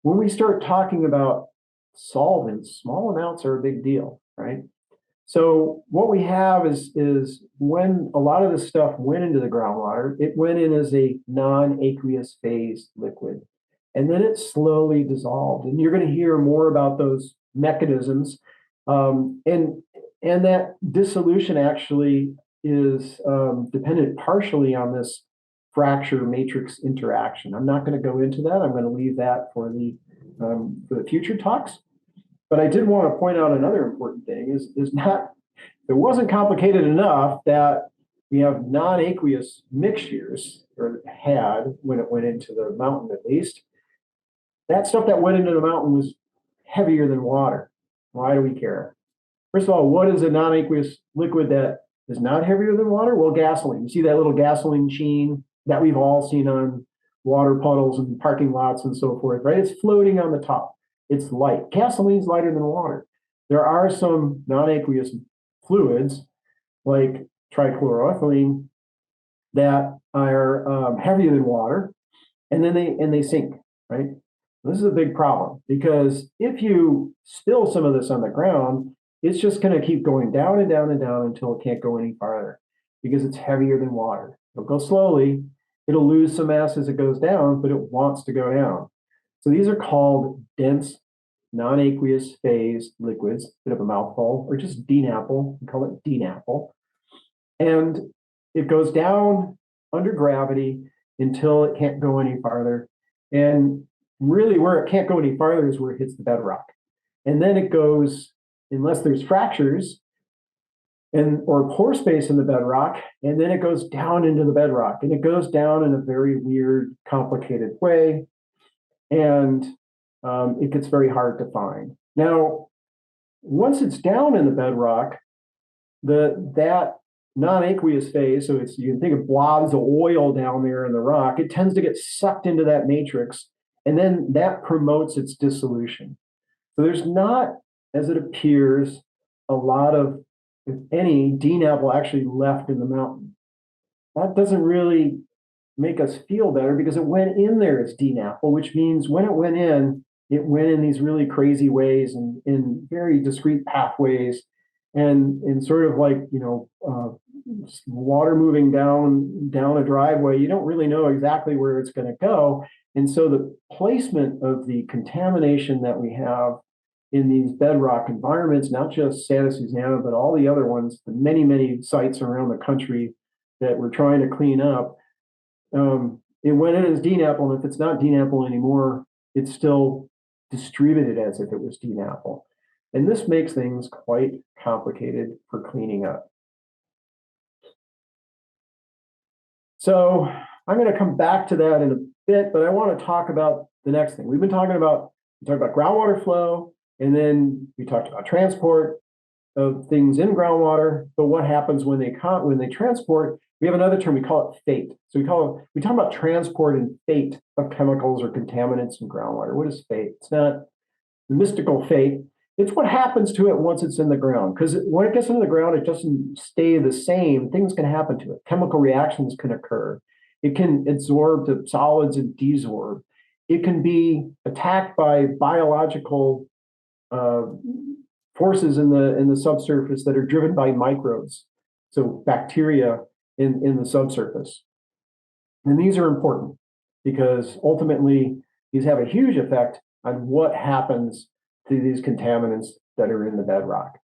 When we start talking about solvents, small amounts are a big deal, right? So what we have is when a lot of this stuff went into the groundwater, it went in as a non-aqueous phase liquid, and then it slowly dissolved. And you're going to hear more about those mechanisms. And that dissolution actually is dependent partially on this fracture matrix interaction. I'm not going to go into that. I'm going to leave that for the future talks. But I did want to point out another important thing is not, it wasn't complicated enough that we have non-aqueous mixtures, or had when it went into the mountain at least. That stuff that went into the mountain was heavier than water. Why do we care? First of all, what is a non-aqueous liquid that is not heavier than water? Well, gasoline. You see that little gasoline sheen that we've all seen on water puddles and parking lots and so forth, right? It's floating on the top. It's light. Gasoline's lighter than water. There are some non-aqueous fluids like trichloroethylene that are heavier than water, and then they sink, right? This is a big problem because if you spill some of this on the ground, it's just going to keep going down and down and down until it can't go any farther because it's heavier than water. It'll go slowly, it'll lose some mass as it goes down, but it wants to go down. So these are called dense non-aqueous phase liquids, bit of a mouthful, or just DNAPL, we call it DNAPL. And it goes down under gravity until it can't go any farther. And really where it can't go any farther is where it hits the bedrock. And then it goes, unless there's fractures or pore space in the bedrock, and then it goes down into the bedrock. And it goes down in a very weird, complicated way. And it gets very hard to find. Now, once it's down in the bedrock, that non-aqueous phase, so you can think of blobs of oil down there in the rock, it tends to get sucked into that matrix, and then that promotes its dissolution. So there's not, as it appears, a lot of, if any, DNAPL actually left in the mountain. That doesn't really make us feel better because it went in there as DNAPL, which means when it went in these really crazy ways and in very discrete pathways and sort of like, water moving down a driveway. You don't really know exactly where it's going to go. And so the placement of the contamination that we have in these bedrock environments, not just Santa Susana, but all the other ones, the many, many sites around the country that we're trying to clean up, it went in as DNAPL, and if it's not DNAPL anymore, it's still distributed as if it was DNAPL. And this makes things quite complicated for cleaning up. So I'm going to come back to that in a bit, but I want to talk about the next thing. We talked about groundwater flow, and then we talked about transport of things in groundwater. But what happens when they transport? We have another term, we call it fate. So we talk about transport and fate of chemicals or contaminants in groundwater. What is fate? It's not the mystical fate. It's what happens to it once it's in the ground. Because when it gets into the ground, it doesn't stay the same. Things can happen to it. Chemical reactions can occur. It can absorb the solids and desorb. It can be attacked by biological forces in the subsurface that are driven by microbes. So bacteria in the subsurface. And these are important because ultimately these have a huge effect on what happens to these contaminants that are in the bedrock.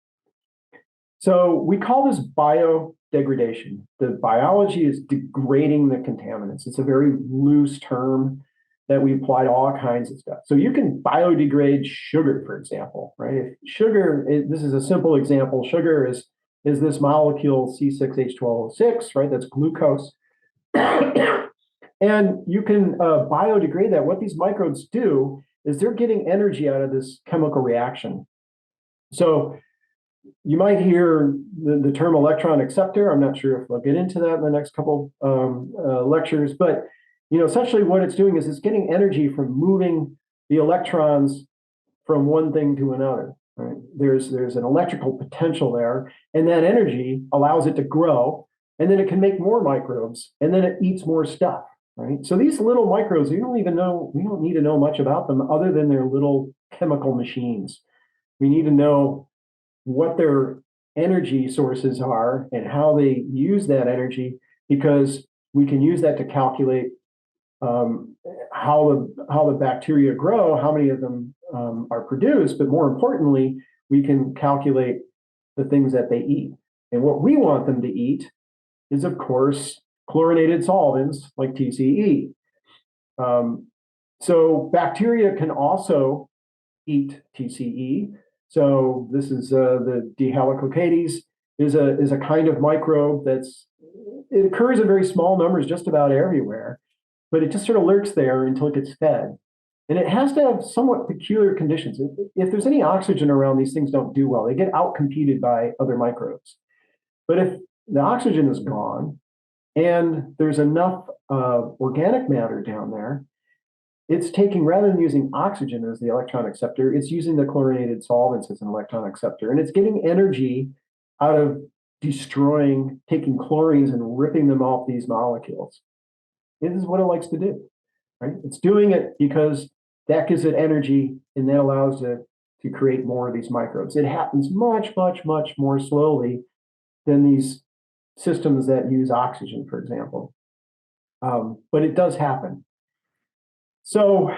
So we call this biodegradation. The biology is degrading the contaminants. It's a very loose term that we apply to all kinds of stuff. So you can biodegrade sugar, for example, right? If sugar, this is a simple example. Sugar is this molecule C6H12O6, right? That's glucose. And you can biodegrade that. What these microbes do is they're getting energy out of this chemical reaction. So you might hear the term electron acceptor. I'm not sure if I'll get into that in the next couple lectures, but essentially what it's doing is it's getting energy from moving the electrons from one thing to another. Right? There's an electrical potential there, and that energy allows it to grow, and then it can make more microbes, and then it eats more stuff. Right? So these little microbes, we don't need to know much about them other than they're little chemical machines. We need to know what their energy sources are and how they use that energy, because we can use that to calculate how the bacteria grow, how many of them are produced, but more importantly, we can calculate the things that they eat. And what we want them to eat is, of course, chlorinated solvents like TCE. So bacteria can also eat TCE. So this is the D. helicocates is a kind of microbe it occurs in very small numbers just about everywhere, but it just sort of lurks there until it gets fed. And it has to have somewhat peculiar conditions. If there's any oxygen around, these things don't do well. They get outcompeted by other microbes. But if the oxygen is gone and there's enough organic matter down there, it's taking, rather than using oxygen as the electron acceptor, it's using the chlorinated solvents as an electron acceptor. And it's getting energy out of destroying, taking chlorines and ripping them off these molecules. This is what it likes to do, right? It's doing it because that gives it energy, and that allows it to create more of these microbes. It happens much, much, much more slowly than these systems that use oxygen, for example. But it does happen. So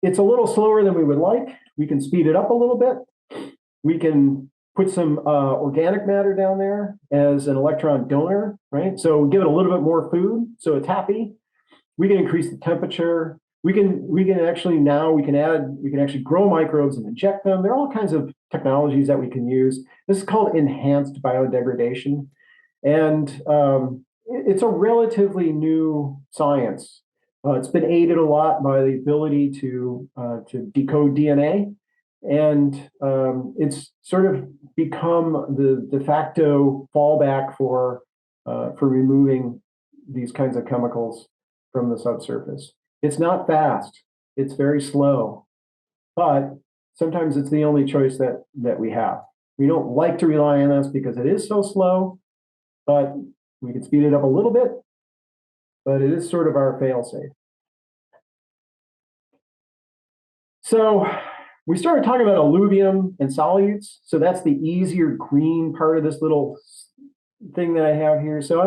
it's a little slower than we would like. We can speed it up a little bit. We can put some organic matter down there as an electron donor, right? So give it a little bit more food, so it's happy. We can increase the temperature. We can actually grow microbes and inject them. There are all kinds of technologies that we can use. This is called enhanced biodegradation, and it's a relatively new science. It's been aided a lot by the ability to decode DNA, and it's sort of become the de facto fallback for removing these kinds of chemicals from the subsurface. It's not fast, it's very slow, but sometimes it's the only choice that we have. We don't like to rely on this because it is so slow, but we can speed it up a little bit, but it is sort of our fail-safe. So we started talking about alluvium and solutes. So that's the easier green part of this little thing that I have here. So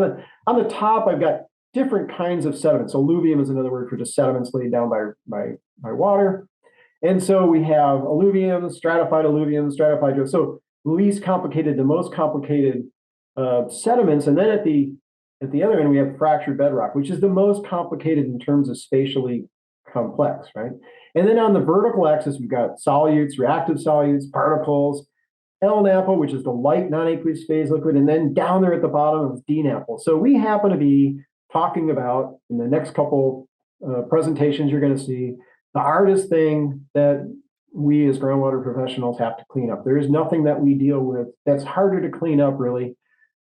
on the top, I've got different kinds of sediments. Alluvium is another word for just sediments laid down by water. And so we have alluvium, stratified, so least complicated to most complicated sediments. And then at the other end, we have fractured bedrock, which is the most complicated in terms of spatially complex, right? And then on the vertical axis, we've got solutes, reactive solutes, particles, LNAPL, which is the light non-aqueous phase liquid, and then down there at the bottom is DNAPL. So we happen to be talking about, in the next couple presentations you're going to see, the hardest thing that we as groundwater professionals have to clean up. There is nothing that we deal with that's harder to clean up, really,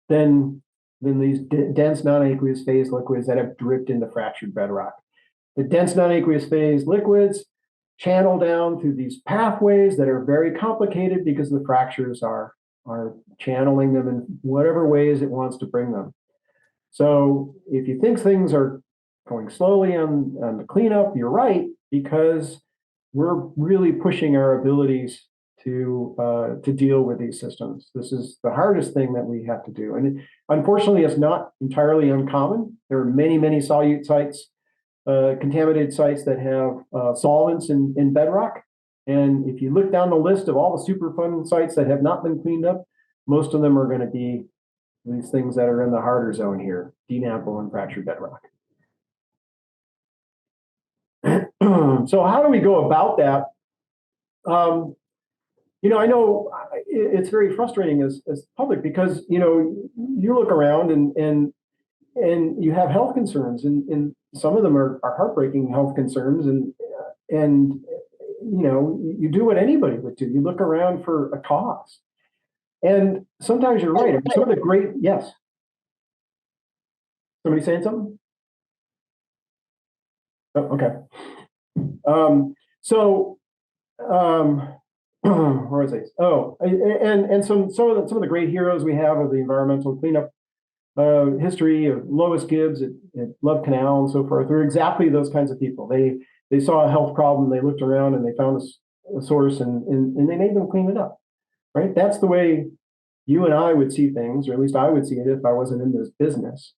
than these dense non-aqueous phase liquids that have dripped into fractured bedrock. The dense non-aqueous phase liquids channel down through these pathways that are very complicated because the fractures are channeling them in whatever ways it wants to bring them. So if you think things are going slowly on the cleanup, you're right, because we're really pushing our abilities to deal with these systems. This is the hardest thing that we have to do. And unfortunately, it's not entirely uncommon. There are many, many solute sites, contaminated sites that have solvents in bedrock. And if you look down the list of all the Superfund sites that have not been cleaned up, most of them are going to be these things that are in the harder zone here, DNAPL and fractured bedrock. So how do we go about that? I know it's very frustrating as public because, you look around and you have health concerns, and some of them are heartbreaking health concerns, and you do what anybody would do. You look around for a cause, and sometimes you're right. Some of the great, yes. Somebody saying something? Oh, okay. Where was I? Oh, and some of the great heroes we have of the environmental cleanup history of Lois Gibbs at Love Canal and so forth. They're exactly those kinds of people. They saw a health problem, they looked around and they found a source and they made them clean it up. Right? That's the way you and I would see things, or at least I would see it if I wasn't in this business.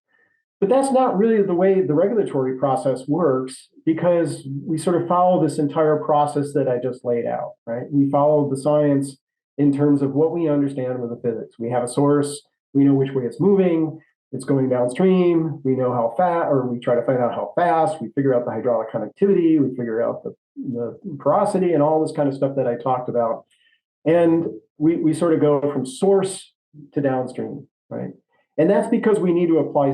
But that's not really the way the regulatory process works, because we sort of follow this entire process that I just laid out, right? We follow the science in terms of what we understand with the physics. We have a source, we know which way it's moving, it's going downstream, we know how fast, or we try to find out how fast, we figure out the hydraulic conductivity, we figure out the porosity and all this kind of stuff that I talked about. And we sort of go from source to downstream, right? And that's because we need to apply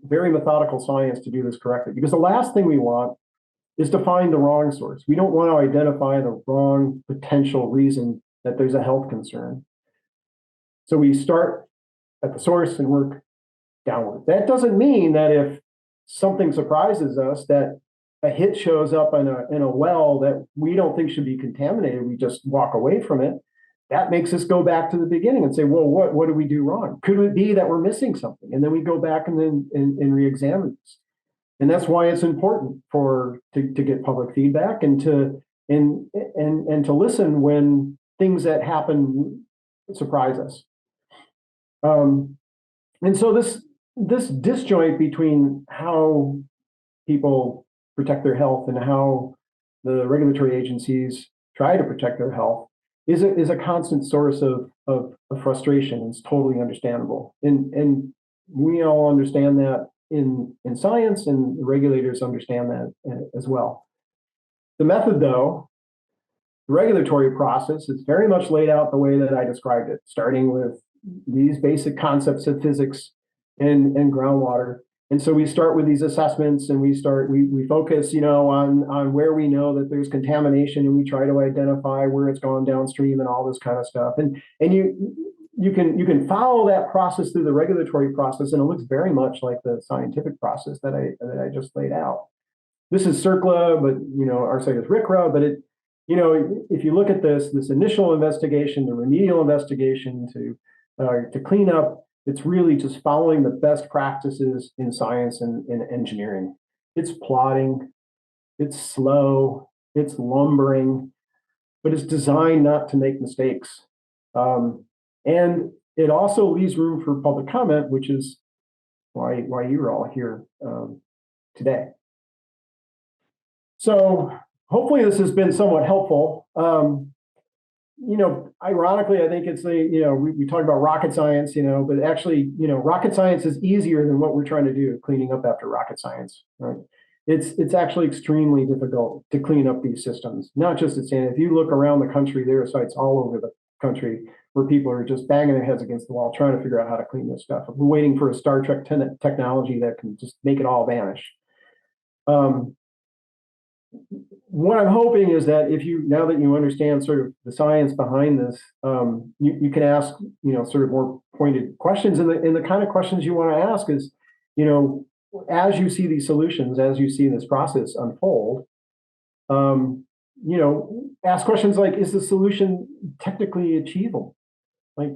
very methodical science to do this correctly. Because the last thing we want is to find the wrong source. We don't want to identify the wrong potential reason that there's a health concern. So we start at the source and work downward. That doesn't mean that if something surprises us that a hit shows up in a well that we don't think should be contaminated, we just walk away from it. That makes us go back to the beginning and say, well, what did we do wrong? Could it be that we're missing something? And then we go back and then and re-examine this. And that's why it's important to get public feedback and to listen when things that happen surprise us. And so this disjoint between how people protect their health and how the regulatory agencies try to protect their health is a constant source of frustration. It's totally understandable. And we all understand that in science, and the regulators understand that as well. The method, though, the regulatory process is very much laid out the way that I described it, starting with these basic concepts of physics and groundwater. And so we start with these assessments, and we focus, on where we know that there's contamination, and we try to identify where it's gone downstream and all this kind of stuff. And you can follow that process through the regulatory process, and it looks very much like the scientific process that I just laid out. This is CERCLA, but our site is RCRA. But if you look at this initial investigation, the remedial investigation to clean up, it's really just following the best practices in science and in engineering. It's plodding, it's slow, it's lumbering, but it's designed not to make mistakes. And it also leaves room for public comment, which is why you're all here today. So hopefully this has been somewhat helpful. Ironically, I think it's we talk about rocket science, but actually, rocket science is easier than what we're trying to do, cleaning up after rocket science, right? It's actually extremely difficult to clean up these systems, not just at Santa. If you look around the country, there are sites all over the country where people are just banging their heads against the wall, trying to figure out how to clean this stuff. We're waiting for a Star Trek technology that can just make it all vanish. What I'm hoping is that now that you understand sort of the science behind this, you can ask, sort of more pointed questions. And the kind of questions you want to ask is, as you see these solutions, as you see this process unfold, ask questions like, is the solution technically achievable? Like,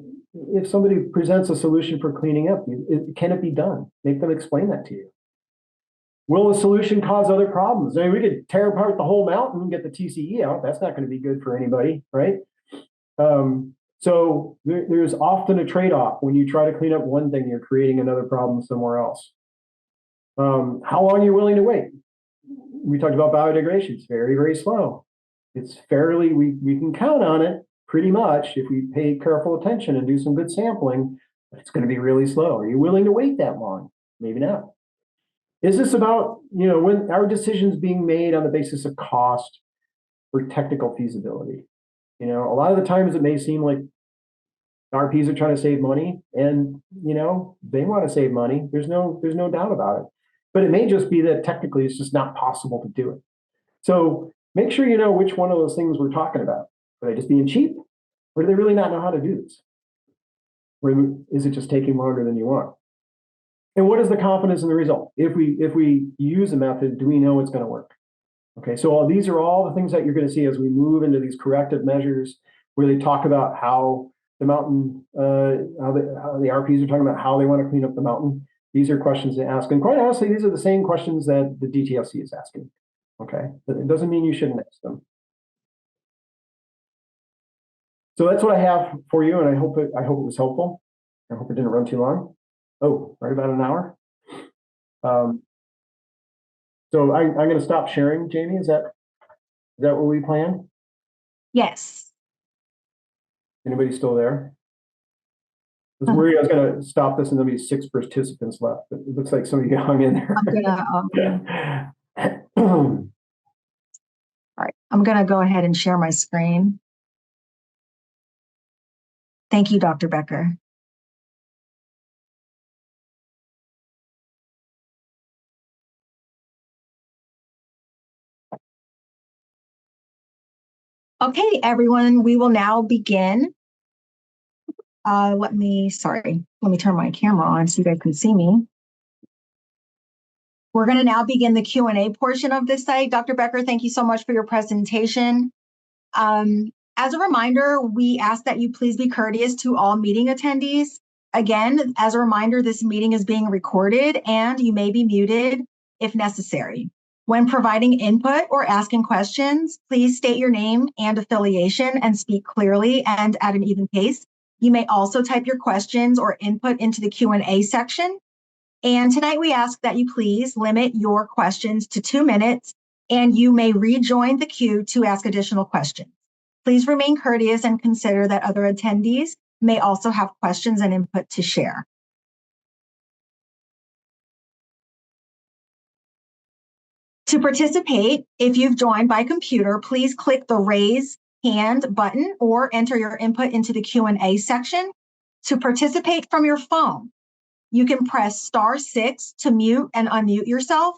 if somebody presents a solution for cleaning up, can it be done? Make them explain that to you. Will the solution cause other problems? I mean, we could tear apart the whole mountain and get the TCE out. That's not going to be good for anybody, right? So there's often a trade-off. When you try to clean up one thing, you're creating another problem somewhere else. How long are you willing to wait? We talked about biodegradation. It's very, very slow. It's fairly, we can count on it pretty much if we pay careful attention and do some good sampling, but it's going to be really slow. Are you willing to wait that long? Maybe not. Is this about, when our decisions being made on the basis of cost or technical feasibility? A lot of the times it may seem like RPs are trying to save money, and, they want to save money. There's no doubt about it. But it may just be that technically it's just not possible to do it. So make sure you know which one of those things we're talking about. Are they just being cheap, or do they really not know how to do this? Or is it just taking longer than you want? And what is the confidence in the result? If we use a method, do we know it's going to work? Okay, so these are all the things that you're going to see as we move into these corrective measures, where they talk about how the mountain, how the RPs are talking about how they want to clean up the mountain. These are questions they ask, and quite honestly, these are the same questions that the DTSC is asking. Okay, but it doesn't mean you shouldn't ask them. So that's what I have for you, and I hope it was helpful. I hope it didn't run too long. Oh, right about an hour. So I'm going to stop sharing, Jamie. Is that what we planned? Yes. Anybody still there? I was worried I was going to stop this and there'll be 6 participants left, but it looks like some of you hung in there. All right, I'm going to go ahead and share my screen. Thank you, Dr. Becker. Okay, everyone, we will now begin. Let me turn my camera on so you guys can see me. We're going to now begin the Q&A portion of this site. Dr. Becker, thank you so much for your presentation. As a reminder, we ask that you please be courteous to all meeting attendees. Again, as a reminder, this meeting is being recorded and you may be muted if necessary. When providing input or asking questions, please state your name and affiliation and speak clearly and at an even pace. You may also type your questions or input into the Q&A section. And tonight we ask that you please limit your questions to 2 minutes, and you may rejoin the queue to ask additional questions. Please remain courteous and consider that other attendees may also have questions and input to share. To participate, if you've joined by computer, please click the raise hand button or enter your input into the Q&A section. To participate from your phone, you can press *6 to mute and unmute yourself,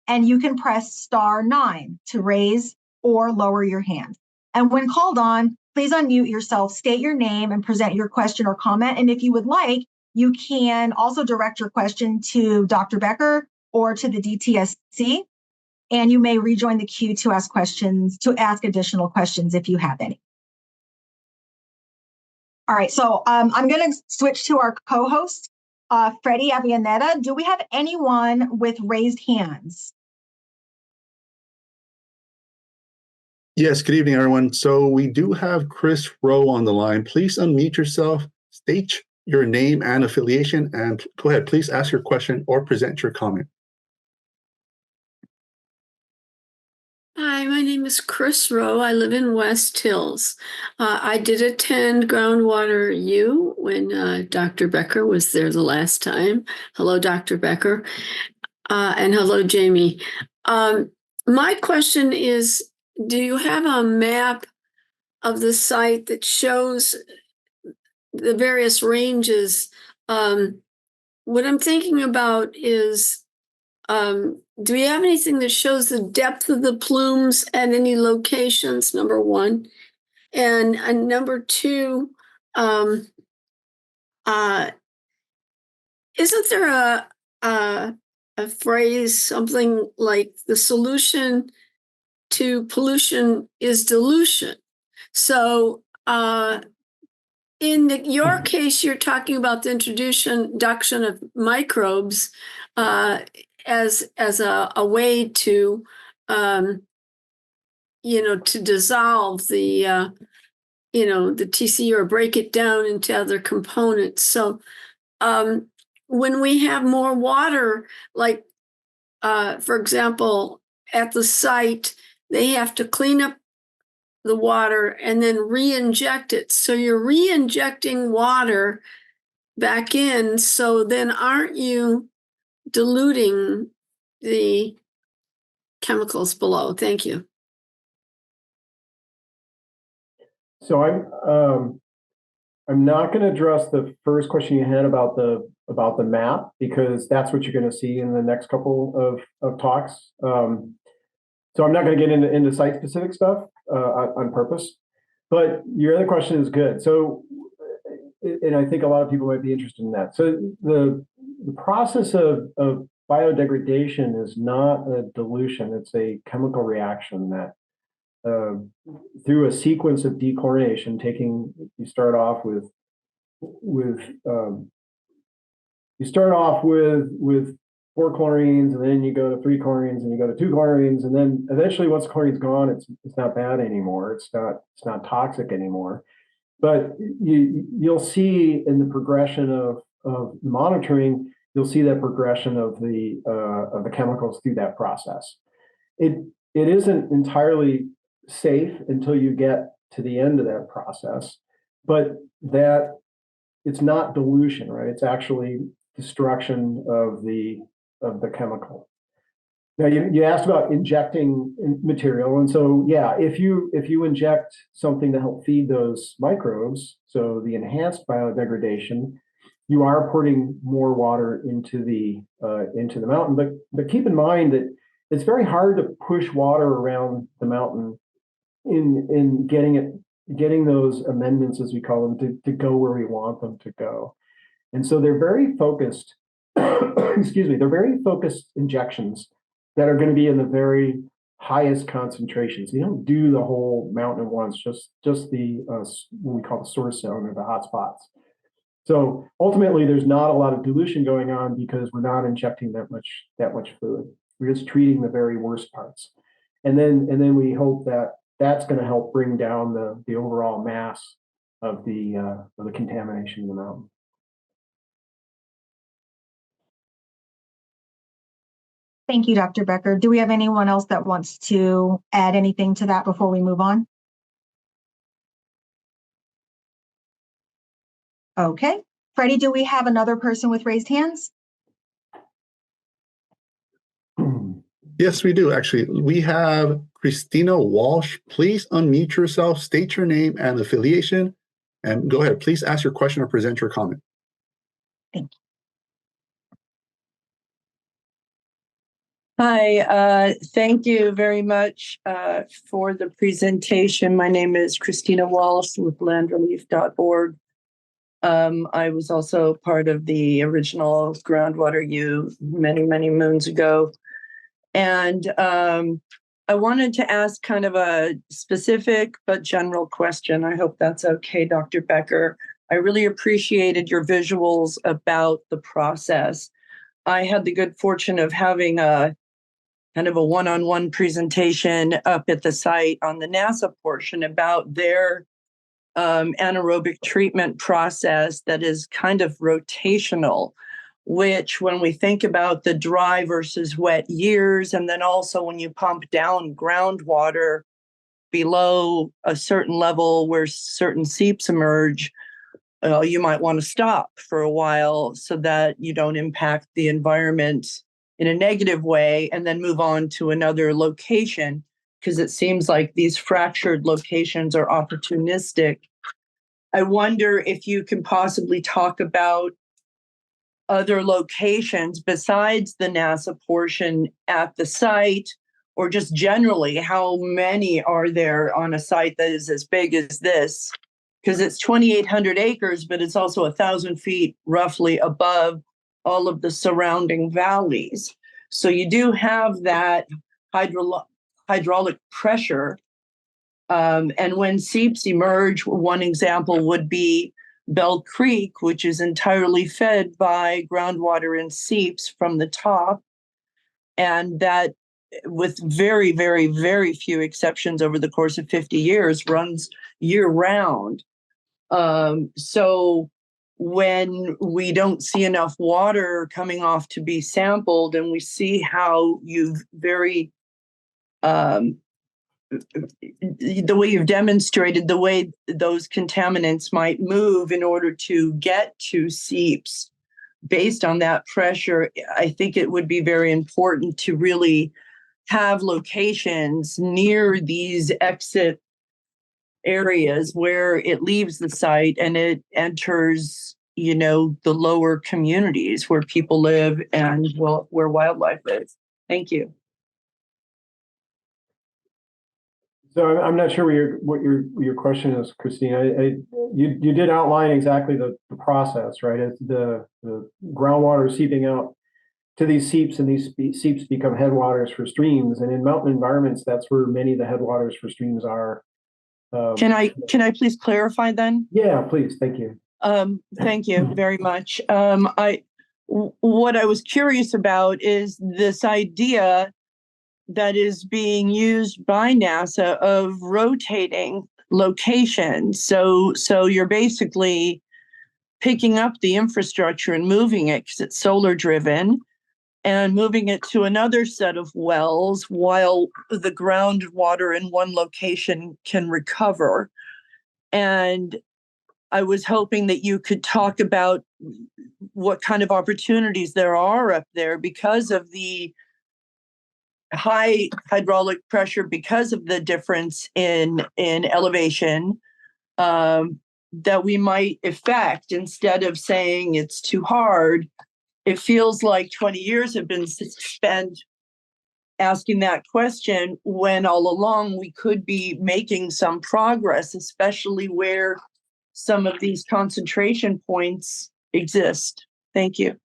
and you can press *9 to raise or lower your hand. And when called on, please unmute yourself, state your name, and present your question or comment. And if you would like, you can also direct your question to Dr. Becker or to the DTSC, and you may rejoin the queue to ask questions, to ask additional questions if you have any. All right, so I'm going to switch to our co-host, Freddie Avianeta. Do we have anyone with raised hands? Yes, good evening, everyone. So we do have Chris Rowe on the line. Please unmute yourself, state your name and affiliation, and go ahead. Please ask your question or present your comment. Hi, my name is Chris Rowe. I live in West Hills. I did attend Groundwater U when Dr. Becker was there the last time. Hello, Dr. Becker. And hello, Jamie. My question is, do you have a map of the site that shows the various ranges? What I'm thinking about is, do we have anything that shows the depth of the plumes at any locations, number one? And number two, isn't there a phrase, something like the solution to pollution is dilution? So in your case, you're talking about the introduction of microbes as a way to to dissolve the the TC or break it down into other components. So when we have more water, like for example at the site, they have to clean up the water and then re-inject it. So you're re-injecting water back in. So then aren't you diluting the chemicals below? Thank you. So I'm not going to address the first question you had about the map, because that's what you're going to see in the next couple of talks. So I'm not going to get into site-specific stuff on purpose. But your other question is good. So, and I think a lot of people might be interested in that. So the process of biodegradation is not a dilution. It's a chemical reaction that through a sequence of dechlorination, you start off with 4 chlorines, and then you go to 3 chlorines, and you go to 2 chlorines, and then eventually, once chlorine's gone, it's not bad anymore. It's not toxic anymore. But you'll see in the progression of monitoring, you'll see that progression of the chemicals through that process. It isn't entirely safe until you get to the end of that process, but that it's not dilution, right? It's actually destruction of the chemical. Now you asked about injecting material, and so yeah, if you inject something to help feed those microbes, so the enhanced biodegradation, you are putting more water into the mountain. But keep in mind that it's very hard to push water around the mountain in getting those amendments, as we call them, to go where we want them to go. And so they're very focused excuse me, they're very focused injections that are going to be in the very highest concentrations. You don't do the whole mountain at once, just the what we call the source zone or the hot spots. So ultimately, there's not a lot of dilution going on because we're not injecting that much fluid. We're just treating the very worst parts, and then we hope that that's going to help bring down the overall mass of the contamination in the mountain. Thank you, Dr. Becker. Do we have anyone else that wants to add anything to that before we move on? Okay. Freddie, do we have another person with raised hands? Yes, we do. Actually, we have Christina Walsh. Please unmute yourself, state your name and affiliation, and go ahead. Please ask your question or present your comment. Thank you. Hi, thank you very much for the presentation. My name is Christina Walsh with landrelief.org. I was also part of the original Groundwater U many moons ago. And I wanted to ask kind of a specific but general question. I hope that's okay, Dr. Becker. I really appreciated your visuals about the process. I had the good fortune of having a kind of a one-on-one presentation up at the site on the NASA portion about their anaerobic treatment process that is kind of rotational, which when we think about the dry versus wet years, and then also when you pump down groundwater below a certain level where certain seeps emerge, you might want to stop for a while so that you don't impact the environment in a negative way and then move on to another location, because it seems like these fractured locations are opportunistic. I wonder if you can possibly talk about other locations besides the NASA portion at the site, or just generally, how many are there on a site that is as big as this? Because it's 2,800 acres, but it's also 1,000 feet roughly above all of the surrounding valleys. So you do have that hydraulic pressure. And when seeps emerge, one example would be Bell Creek, which is entirely fed by groundwater and seeps from the top. And that, with very few exceptions over the course of 50 years, runs year round. So when we don't see enough water coming off to be sampled, and we see how you've the way you've demonstrated the way those contaminants might move in order to get to seeps based on that pressure, I think it would be very important to really have locations near these exit areas where it leaves the site and it enters, the lower communities where people live and where wildlife lives. Thank you. So I'm not sure what your question is, Christina. You did outline exactly the process, right? It's the groundwater seeping out to these seeps, and these seeps become headwaters for streams. And in mountain environments, that's where many of the headwaters for streams are. Can I please clarify then? Yeah, please. Thank you. Thank you very much. What I was curious about is this idea that is being used by NASA of rotating locations. So you're basically picking up the infrastructure and moving it, because it's solar driven, and moving it to another set of wells while the groundwater in one location can recover. And I was hoping that you could talk about what kind of opportunities there are up there because of the high hydraulic pressure, because of the difference in elevation, that we might effect. Instead of saying it's too hard, it feels like 20 years have been spent asking that question, when all along we could be making some progress, especially where some of these concentration points exist. Thank you.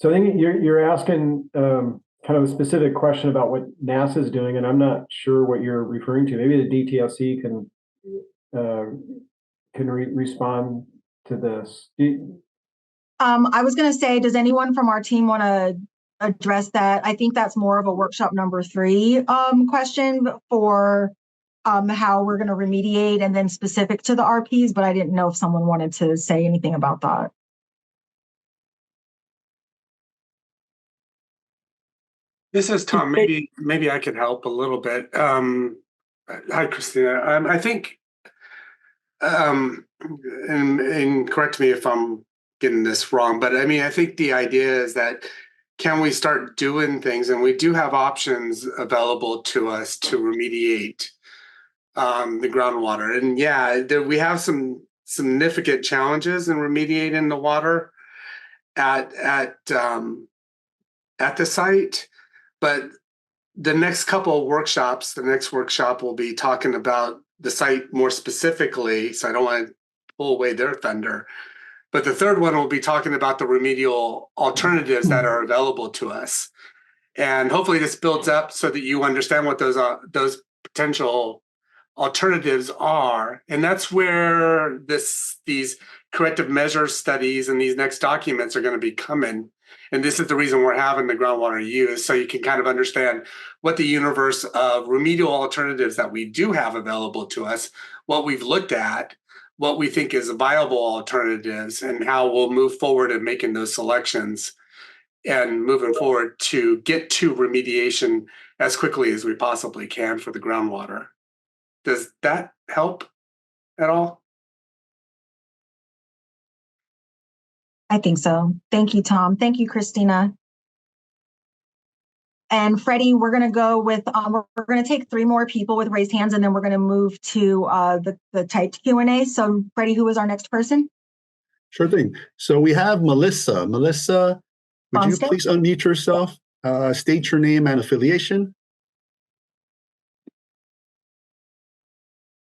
So I think you're asking kind of a specific question about what NASA is doing, and I'm not sure what you're referring to. Maybe the DTSC can respond to this. I was going to say, does anyone from our team want to address that? I think that's more of a workshop number 3 question for how we're going to remediate and then specific to the RPs, but I didn't know if someone wanted to say anything about that. This is Tom. Maybe I could help a little bit. Hi, Christina. I think, and correct me if I'm getting this wrong, but I mean, I think the idea is that can we start doing things, and we do have options available to us to remediate the groundwater. And yeah, we have some significant challenges in remediating the water at the site. But the next couple of workshops, the next workshop will be talking about the site more specifically, so I don't want to pull away their thunder. But the third one will be talking about the remedial alternatives that are available to us. And hopefully this builds up so that you understand what those potential alternatives are. And that's where these corrective measures studies and these next documents are going to be coming. And this is the reason we're having the Groundwater U, is so you can kind of understand what the universe of remedial alternatives that we do have available to us, what we've looked at, what we think is viable alternatives, and how we'll move forward in making those selections and moving forward to get to remediation as quickly as we possibly can for the groundwater. Does that help at all? I think so. Thank you, Tom. Thank you, Christina. And Freddie, we're going to go with, we're going to take 3 more people with raised hands, and then we're going to move to the typed Q&A. So Freddie, who is our next person? Sure thing. So we have Melissa. Melissa, would you please unmute yourself, state your name and affiliation?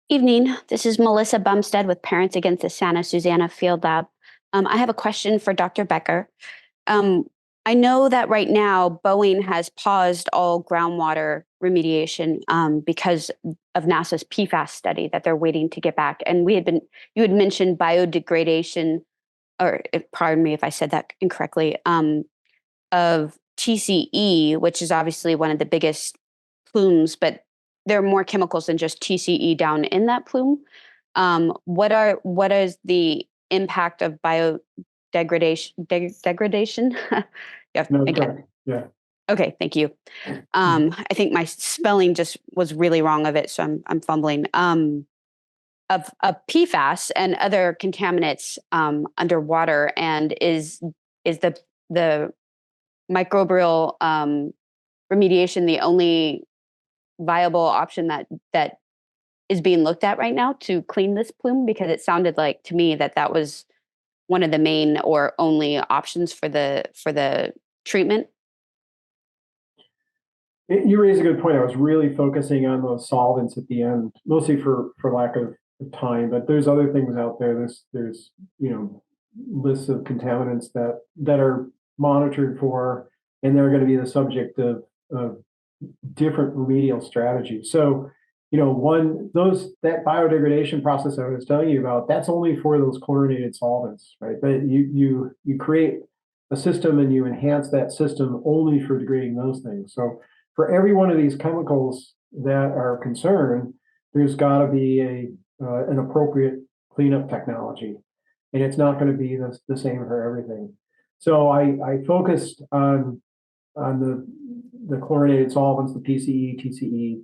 Evening, this is Melissa Bumstead with Parents Against the Santa Susana Field Lab. I have a question for Dr. Becker. I know that right now Boeing has paused all groundwater remediation because of NASA's PFAS study that they're waiting to get back. And you had mentioned biodegradation, or pardon me if I said that incorrectly, of TCE, which is obviously one of the biggest plumes, but there are more chemicals than just TCE down in that plume. What is the impact of biodegradation? Yeah. Okay, thank you. I think my spelling just was really wrong of it, so I'm fumbling. Of PFAS and other contaminants underwater, and is the microbial remediation the only viable option that is being looked at right now to clean this plume? Because it sounded like to me that was one of the main or only options for the treatment. You raise a good point. I was really focusing on those solvents at the end, mostly for lack of time, but there's other things out there. There's lists of contaminants that are monitored for, and they're going to be the subject of different remedial strategies. So, that biodegradation process I was telling you about, that's only for those chlorinated solvents, right? But you create a system and you enhance that system only for degrading those things. So for every one of these chemicals that are concerned, there's got to be an appropriate cleanup technology, and it's not going to be the same for everything. So I focused on the chlorinated solvents, the PCE, TCE,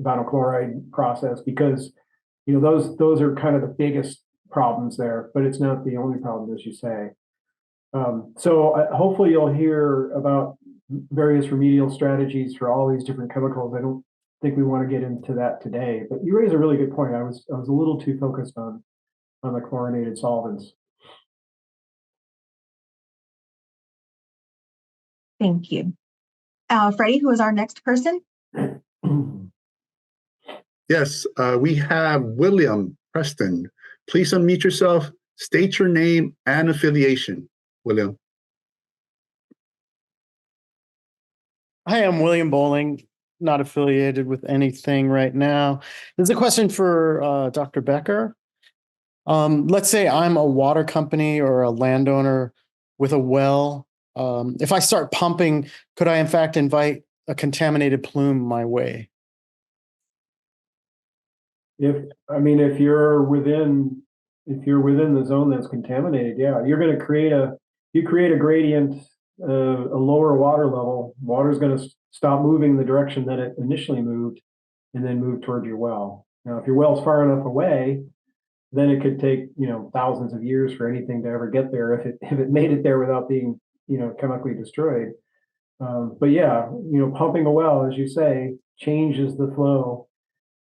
vinyl chloride process, because those are kind of the biggest problems there, but it's not the only problem, as you say. So hopefully you'll hear about various remedial strategies for all these different chemicals. I don't think we want to get into that today, but you raise a really good point. I was a little too focused on the chlorinated solvents. Thank you. Freddie, who is our next person? Yes, we have William Preston. Please unmute yourself, state your name and affiliation, William. Hi, I'm William Bowling, not affiliated with anything right now. This is a question for Dr. Becker. Let's say I'm a water company or a landowner with a well. If I start pumping, could I in fact invite a contaminated plume my way? If you're within the zone that's contaminated, yeah, you're going to create a gradient, a lower water level. Water's going to stop moving the direction that it initially moved, and then move towards your well. Now, if your well's far enough away, then it could take thousands of years for anything to ever get there if it made it there without being chemically destroyed. But yeah, pumping a well, as you say, changes the flow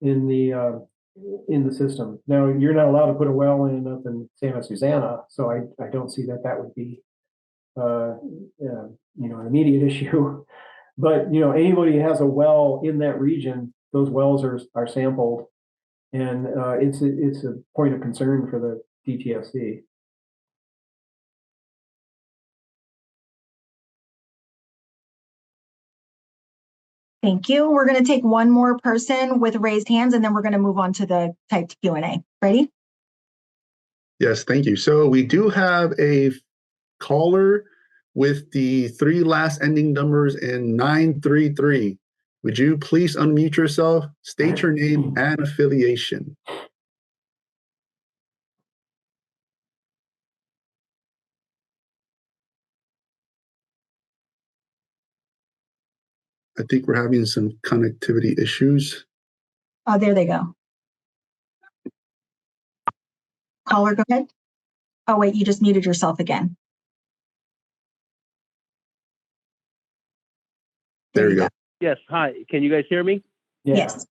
in the system. Now, you're not allowed to put a well in up in Santa Susana, so I don't see that would be an immediate issue. But anybody who has a well in that region, those wells are sampled, and it's a point of concern for the DTSC. Thank you. We're going to take one more person with raised hands, and then we're going to move on to the typed Q&A. Ready? Yes, thank you. So we do have a caller with the 3 last ending numbers in 933. Would you please unmute yourself, state your name and affiliation? I think we're having some connectivity issues. Oh, there they go. Caller, go ahead. Oh, wait, you just muted yourself again. There you go. Yes, hi. Can you guys hear me? Yeah. Yes.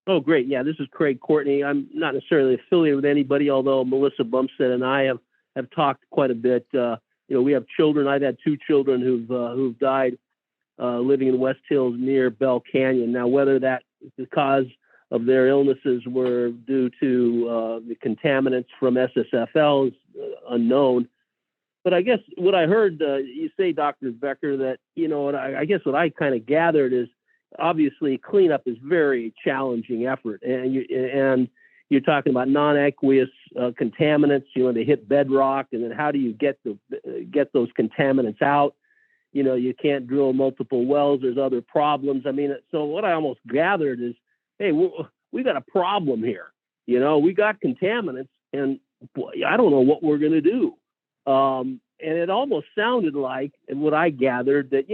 Oh, great. Yeah, this is Craig Courtney. I'm not necessarily affiliated with anybody, although Melissa Bumstead and I have talked quite a bit. We have children. I've had 2 children who've died living in West Hills near Bell Canyon. Now, whether that the cause of their illnesses were due to the contaminants from SSFL is unknown. But I guess what I heard you say, Dr. Becker, that, I guess what I kind of gathered is obviously cleanup is very challenging effort. And you're talking about non-aqueous contaminants, they hit bedrock, and then how do you get those contaminants out? You can't drill multiple wells. There's other problems. So what I almost gathered is, hey, we got a problem here. We got contaminants, and boy, I don't know what we're going to do. And it almost sounded like, and what I gathered, that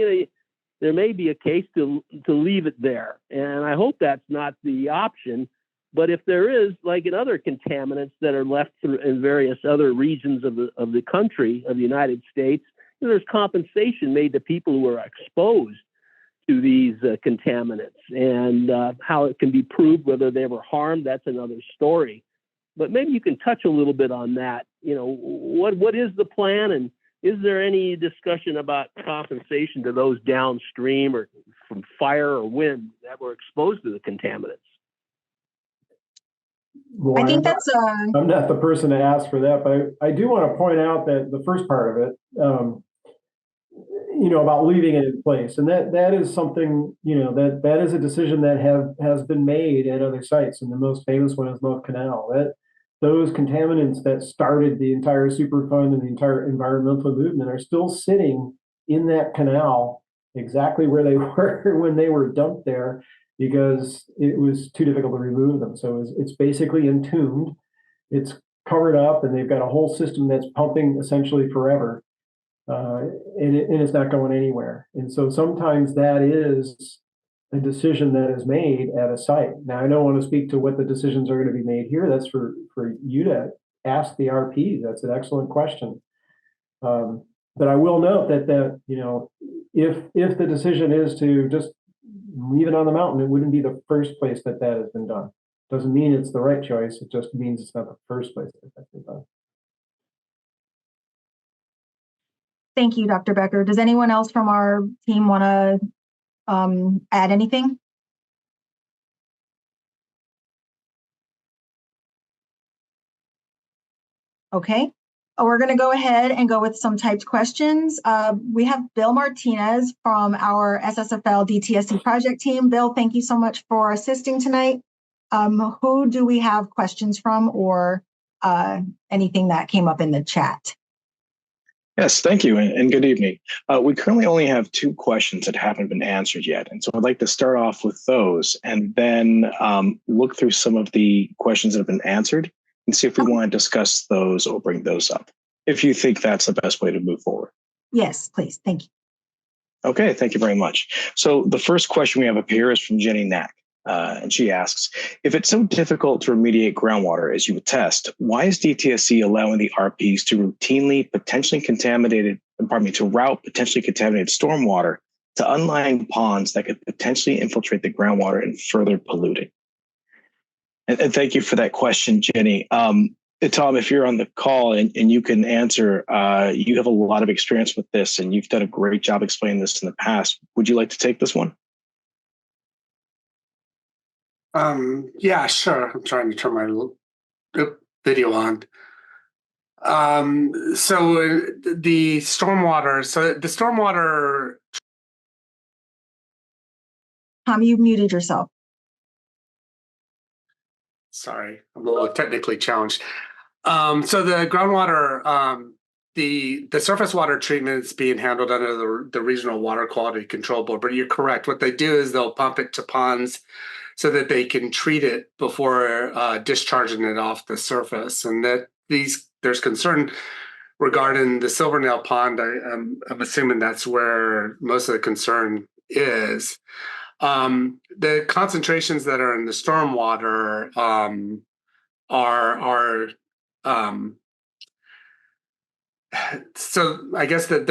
there may be a case to leave it there. And I hope that's not the option. But if there is, like in other contaminants that are left in various other regions of the country, of the United States, there's compensation made to people who are exposed to these contaminants, and how it can be proved whether they were harmed. That's another story. But maybe you can touch a little bit on that. What is the plan, and is there any discussion about compensation to those downstream or from fire or wind that were exposed to the contaminants? Well, I think I'm not the person to ask for that, but I do want to point out that the first part of it, about leaving it in place, and that is something, that is a decision that has been made at other sites, and the most famous one is Love Canal. That those contaminants that started the entire Superfund and the entire environmental movement are still sitting in that canal exactly where they were when they were dumped there, because it was too difficult to remove them. So it's basically entombed, it's covered up, and they've got a whole system that's pumping essentially forever. And it's not going anywhere. And so sometimes that is a decision that is made at a site. Now, I don't want to speak to what the decisions are going to be made here. That's for you to ask the RP. That's an excellent question. But I will note that if the decision is to just leave it on the mountain, it wouldn't be the first place that has been done. Doesn't mean it's the right choice. It just means it's not the first place that that's been done. Thank you, Dr. Becker. Does anyone else from our team want to add anything? Okay. We're going to go ahead and go with some typed questions. We have Bill Martinez from our SSFL DTSC project team. Bill, thank you so much for assisting tonight. Who do we have questions from, or anything that came up in the chat? Yes, thank you, and good evening. We currently only have 2 questions that haven't been answered yet, and so I'd like to start off with those and then look through some of the questions that have been answered and see if we want to discuss those or bring those up, if you think that's the best way to move forward. Yes, please. Thank you. Okay, thank you very much. So the first question we have up here is from Jenny Knack. And she asks, if it's so difficult to remediate groundwater as you would test, why is DTSC allowing the RPs to route potentially contaminated stormwater to unlined ponds that could potentially infiltrate the groundwater and further pollute it? And thank you for that question, Jenny. Tom, if you're on the call and you can answer, you have a lot of experience with this and you've done a great job explaining this in the past. Would you like to take this one? Yeah, sure. I'm trying to turn my video on. So the stormwater. Tom, you muted yourself. Sorry, I'm a little technically challenged. So the groundwater, the surface water treatment is being handled under the Regional Water Quality Control Board. But you're correct. What they do is they'll pump it to ponds so that they can treat it before discharging it off the surface. And that there's concern regarding the Silvernail Pond. I'm assuming that's where most of the concern is. The concentrations that are in the stormwater so I guess the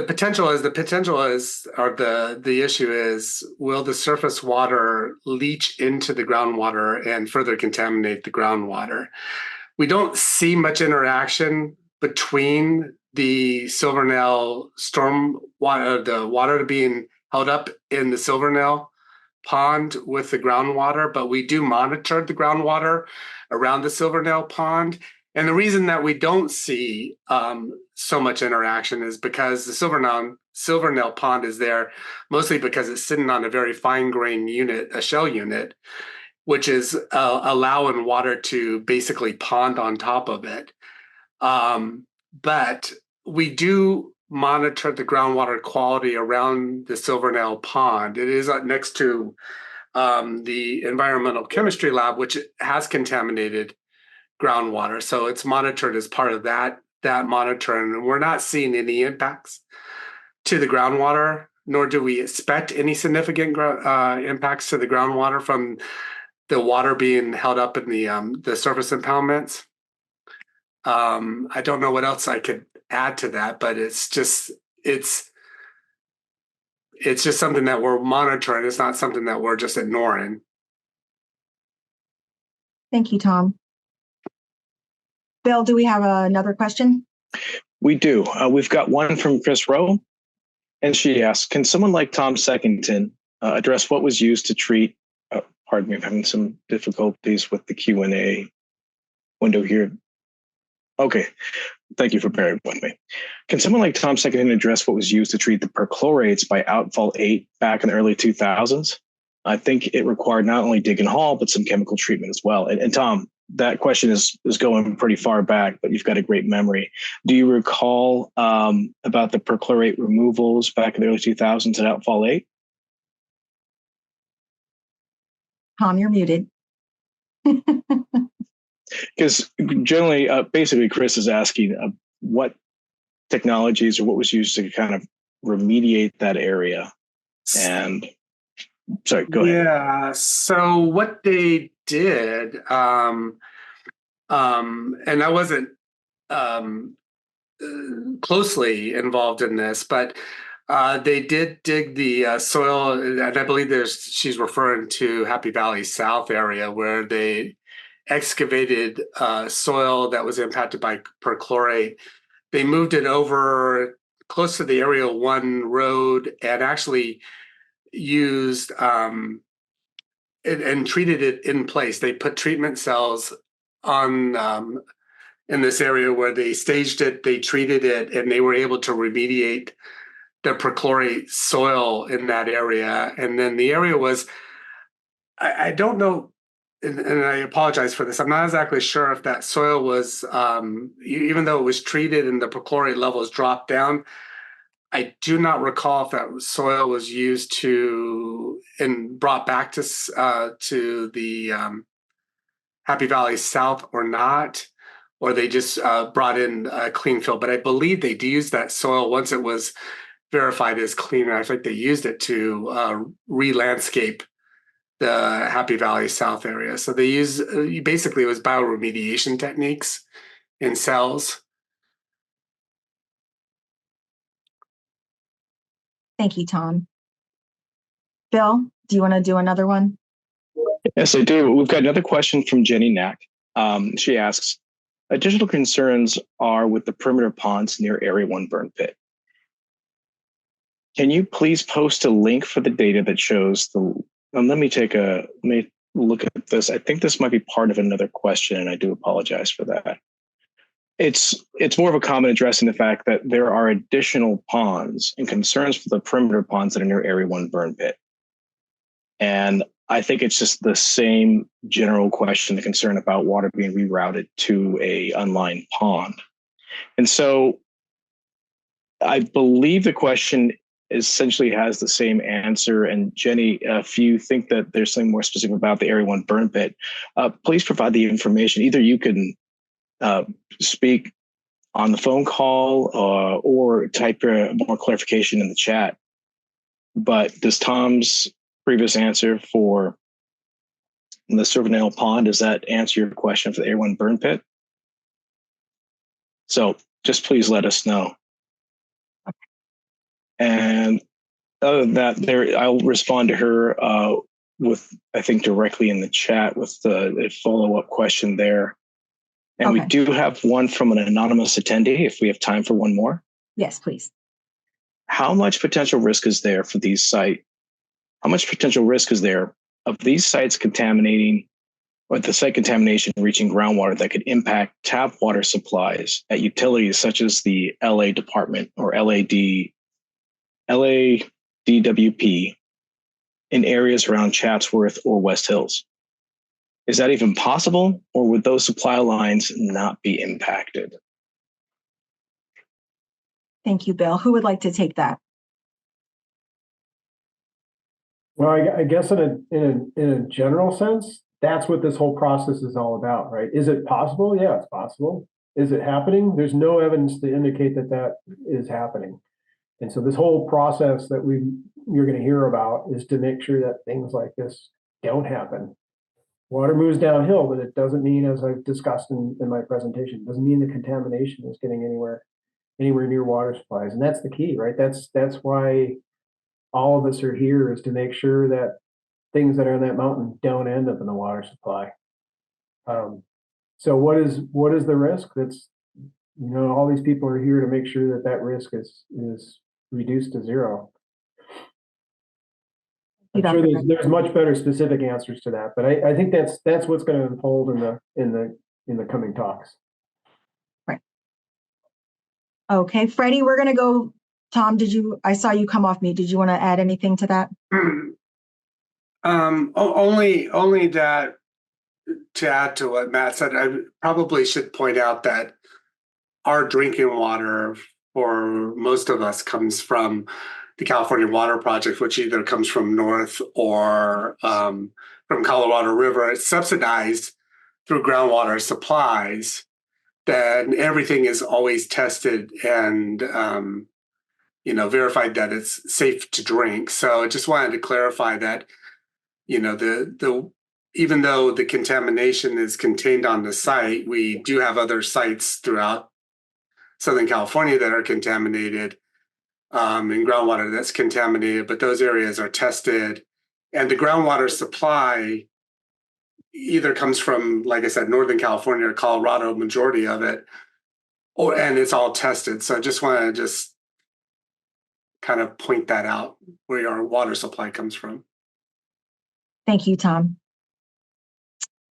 issue is, will the surface water leach into the groundwater and further contaminate the groundwater? We don't see much interaction between the Silvernail storm water, the water being held up in the Silvernail pond with the groundwater, but we do monitor the groundwater around the Silvernail pond. And the reason that we don't see so much interaction is because the Silvernail pond is there mostly because it's sitting on a very fine-grained unit, a shell unit, which is allowing water to basically pond on top of it. But we do monitor the groundwater quality around the Silvernail pond. It is next to the environmental chemistry lab, which has contaminated groundwater. So it's monitored as part of that monitoring. And we're not seeing any impacts to the groundwater, nor do we expect any significant impacts to the groundwater from the water being held up in the surface impoundments. I don't know what else I could add to that, but it's just something that we're monitoring. It's not something that we're just ignoring. Thank you, Tom. Bill, do we have another question? We do. We've got one from Chris Rowe, and she asks, can someone like Tom Seckenton address what was used to treat, pardon me, I'm having some difficulties with the Q&A window here. Okay, thank you for bearing with me. Can someone like Tom Seckenton address what was used to treat the perchlorates by Outfall 8 back in the early 2000s? I think it required not only dig and haul, but some chemical treatment as well. And Tom, that question is going pretty far back, but you've got a great memory. Do you recall about the perchlorate removals back in the early 2000s at Outfall 8? Tom, you're muted. Because generally, basically, Chris is asking what technologies or what was used to kind of remediate that area. And sorry, go ahead. Yeah, so what they did, and I wasn't closely involved in this, but they did dig the soil, and I believe she's referring to Happy Valley South area, where they excavated soil that was impacted by perchlorate. They moved it over close to the Area 1 road and actually used and treated it in place. They put treatment cells on in this area where they staged it, they treated it, and they were able to remediate the perchlorate soil in that area. And then the area was, I don't know, and I apologize for this, I'm not exactly sure if that soil was, even though it was treated and the perchlorate levels dropped down, I do not recall if that soil was used to and brought back to the Happy Valley South or not, or they just brought in clean fill. But I believe they used that soil once it was verified as clean. I think they used it to re-landscape the Happy Valley South area. So they use basically it was bioremediation techniques in cells. Thank you, Tom. Bill, do you want to do another one? Yes, I do. We've got another question from Jenny Knack. She asks, additional concerns are with the perimeter ponds near Area 1 burn pit. Can you please post a link for the data that shows the, let me look at this. I think this might be part of another question, and I do apologize for that. It's more of a comment addressing the fact that there are additional ponds and concerns for the perimeter ponds that are near Area 1 burn pit. And I think it's just the same general question, the concern about water being rerouted to a unlined pond. And so I believe the question essentially has the same answer. And Jenny, if you think that there's something more specific about the Area 1 burn pit, please provide the information. Either you can speak on the phone call or type more clarification in the chat. But does Tom's previous answer for the Silvernale Pond, does that answer your question for the Area 1 burn pit? So just please let us know. And other than that, I'll respond to her with, I think, directly in the chat with the follow-up question there. And Okay. we do have one from an anonymous attendee, if we have time for one more. Yes, please. How much potential risk is there for these sites? How much potential risk is there of these sites contaminating, or the site contamination reaching groundwater that could impact tap water supplies at utilities such as the LA Department or LADWP in areas around Chatsworth or West Hills? Is that even possible, or would those supply lines not be impacted? Thank you, Bill. Who would like to take that? Well, I guess in a general sense, that's what this whole process is all about, right? Is it possible? Yeah, it's possible. Is it happening? There's no evidence to indicate that that is happening. And so this whole process that you're going to hear about is to make sure that things like this don't happen. Water moves downhill, but it doesn't mean, as I've discussed in my presentation, doesn't mean the contamination is getting anywhere near water supplies. And that's the key, right? That's why all of us are here, is to make sure that things that are in that mountain don't end up in the water supply. So what is the risk? That's, all these people are here to make sure that that risk is reduced to zero. I'm sure there's much better specific answers to that, but I think that's what's going to unfold in the coming talks. Right. Okay, Freddie, we're going to go. Tom, I saw you come off mute. Did you want to add anything to that? Only that, to add to what Matt said, I probably should point out that our drinking water for most of us comes from the California Water Project, which either comes from north or from Colorado River. It's subsidized through groundwater supplies. Then everything is always tested and verified that it's safe to drink. So I just wanted to clarify that, even though the contamination is contained on the site, we do have other sites throughout Southern California that are contaminated, in groundwater that's contaminated, but those areas are tested. And the groundwater supply either comes from, like I said, Northern California or Colorado, majority of it, and it's all tested. So I just want to kind of point that out, where our water supply comes from. Thank you, Tom.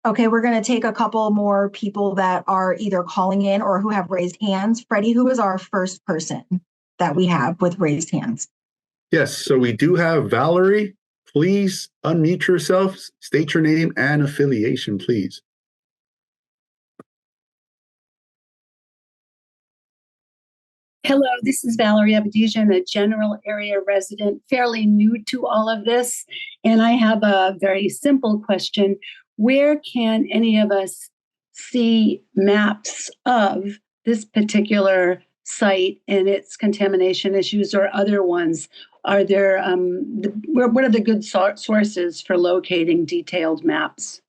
Okay, we're going to take a couple more people that are either calling in or who have raised hands. Freddie, who is our first person that we have with raised hands? Yes, so we do have Valerie. Please unmute yourself, state your name and affiliation, please. Hello, this is Valerie Abadesian, a general area resident, fairly new to all of this. And I have a very simple question. Where can any of us see maps of this particular site and its contamination issues or other ones? Are there, what are the good sources for locating detailed maps?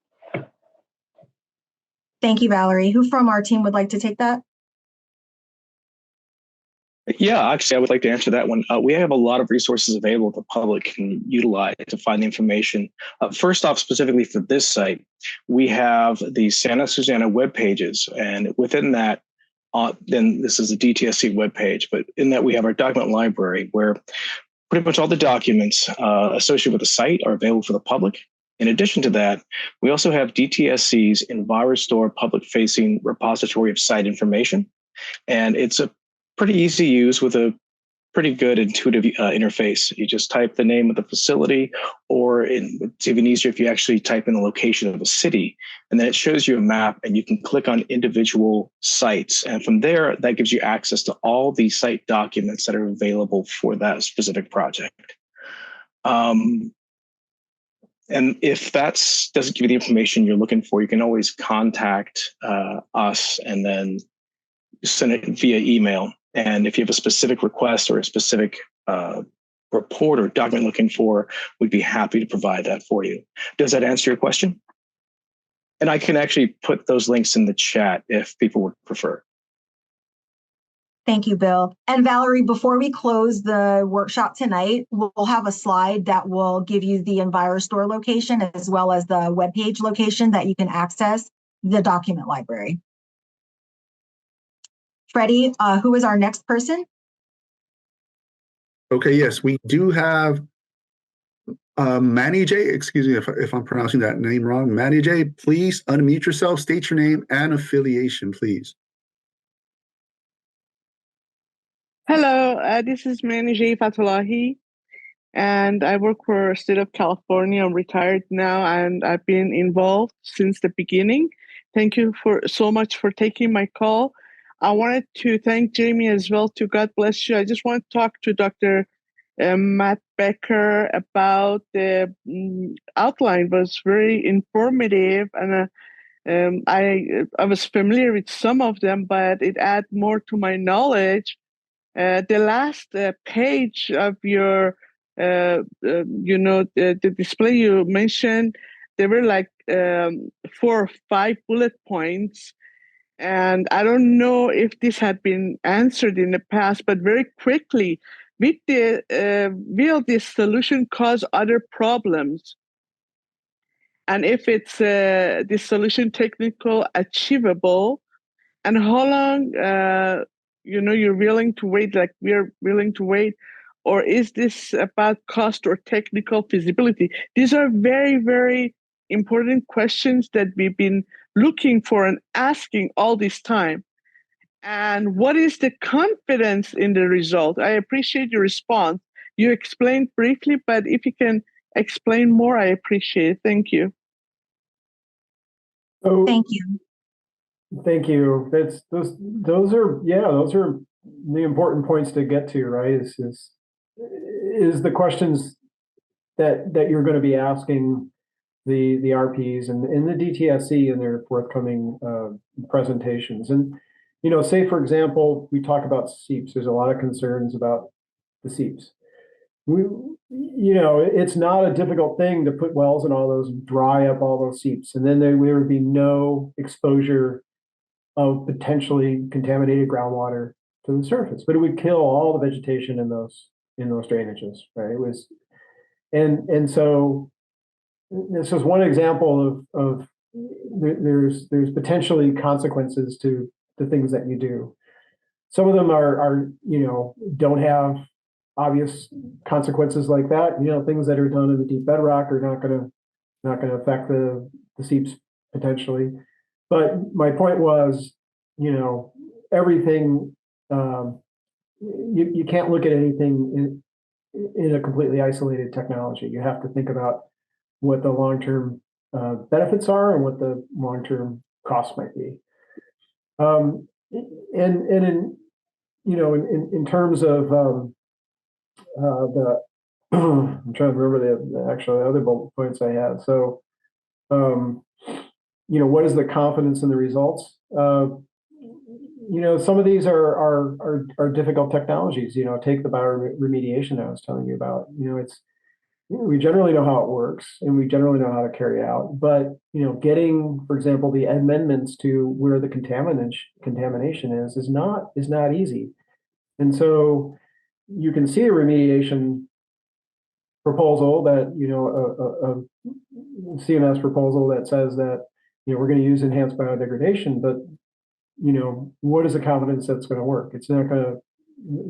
Thank you, Valerie. Who from our team would like to take that? Yeah, actually, I would like to answer that one. We have a lot of resources available the public can utilize to find the information. First off, specifically for this site, we have the Santa Susana web pages, and within that, then this is a DTSC web page, but in that we have our document library where pretty much all the documents associated with the site are available for the public. In addition to that, we also have DTSC's EnviroStore public-facing repository of site information, and it's a pretty easy to use with a pretty good intuitive interface. You just type the name of the facility, or it's even easier if you actually type in the location of a city, and then it shows you a map and you can click on individual sites. And from there, that gives you access to all the site documents that are available for that specific project. And if that doesn't give you the information you're looking for, you can always contact us and then send it via email. And if you have a specific request or a specific report or document looking for, we'd be happy to provide that for you. Does that answer your question? And I can actually put those links in the chat if people would prefer. Thank you, Bill. And Valerie, before we close the workshop tonight, we'll have a slide that will give you the EnviroStore location as well as the webpage location that you can access the document library. Freddie, who is our next person? Okay, yes, we do have Manny J. Excuse me if I'm pronouncing that name wrong. Manny J, please unmute yourself, state your name and affiliation, please. Hello, this is Manny J. Fatulahi, and I work for State of California. I'm retired now, and I've been involved since the beginning. Thank you so much for taking my call. I wanted to thank Jamie as well, too. God bless you. I just want to talk to Dr. Matt Becker about the outline. It was very informative, and I was familiar with some of them, but it added more to my knowledge. The last page of your, the display you mentioned, there were like 4 or 5 bullet points. And I don't know if this had been answered in the past, but very quickly, will this solution cause other problems? And if it's this solution technical achievable, and how long you're willing to wait, like we're willing to wait, or is this about cost or technical feasibility? These are very, very important questions that we've been looking for and asking all this time. And what is the confidence in the result? I appreciate your response. You explained briefly, but if you can explain more, I appreciate it. Thank you. So, Thank you. Thank you. Those are the important points to get to, right? Is the questions that you're going to be asking the RPs and the DTSC in their forthcoming presentations. And, say, for example, we talk about seeps. There's a lot of concerns about the seeps. It's not a difficult thing to put wells in all those and dry up all those seeps. And then there would be no exposure of potentially contaminated groundwater to the surface, but it would kill all the vegetation in those drainages, right? So this is one example of there's potentially consequences to the things that you do. Some of them are don't have obvious consequences like that. Things that are done in the deep bedrock are not going to affect the seeps potentially. But my point was, everything, you can't look at anything in a completely isolated technology. You have to think about what the long-term benefits are and what the long-term costs might be. And in terms of the I'm trying to remember the other bullet points I had. So, what is the confidence in the results? Some of these are difficult technologies. Take the bioremediation that I was telling you about. We generally know how it works and we generally know how to carry out, but getting, for example, the amendments to where the contamination is not easy. And so you can see a remediation proposal that a CMS proposal that says that we're going to use enhanced biodegradation, but what is the confidence that's going to work? It's not going to.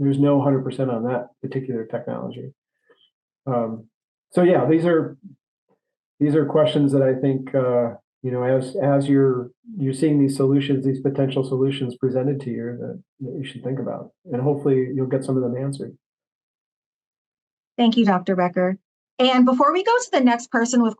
There's no 100% on that particular technology. So yeah, these are questions that I think as you're seeing these solutions, these potential solutions presented to you that you should think about, and hopefully you'll get some of them answered. Thank you, Dr. Becker. And before we go to the next person with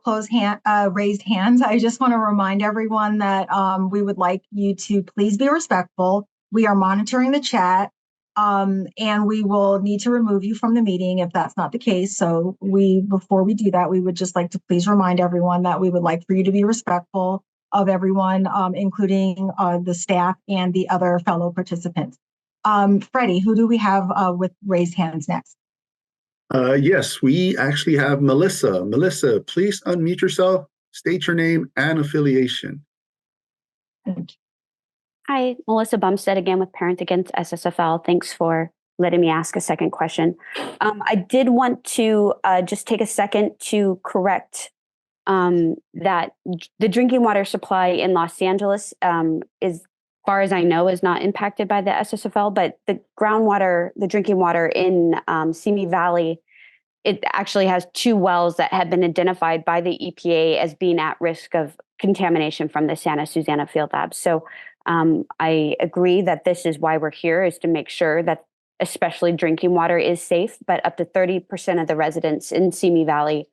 raised hands, I just want to remind everyone that we would like you to please be respectful. We are monitoring the chat, and we will need to remove you from the meeting if that's not the case. So before we do that, we would just like to please remind everyone that we would like for you to be respectful of everyone, including the staff and the other fellow participants. Freddie, who do we have with raised hands next? Yes, we actually have Melissa. Melissa, please unmute yourself, state your name and affiliation. Hi, Melissa Bumstead again with Parents Against SSFL. Thanks for letting me ask a second question. I did want to just take a second to correct that the drinking water supply in Los Angeles is, as far as I know, is not impacted by the SSFL, but the drinking water in Simi Valley, it actually has 2 wells that have been identified by the EPA as being at risk of contamination from the Santa Susana Field Lab. So I agree that this is why we're here, is to make sure that especially drinking water is safe, but up to 30% of the residents in Simi Valley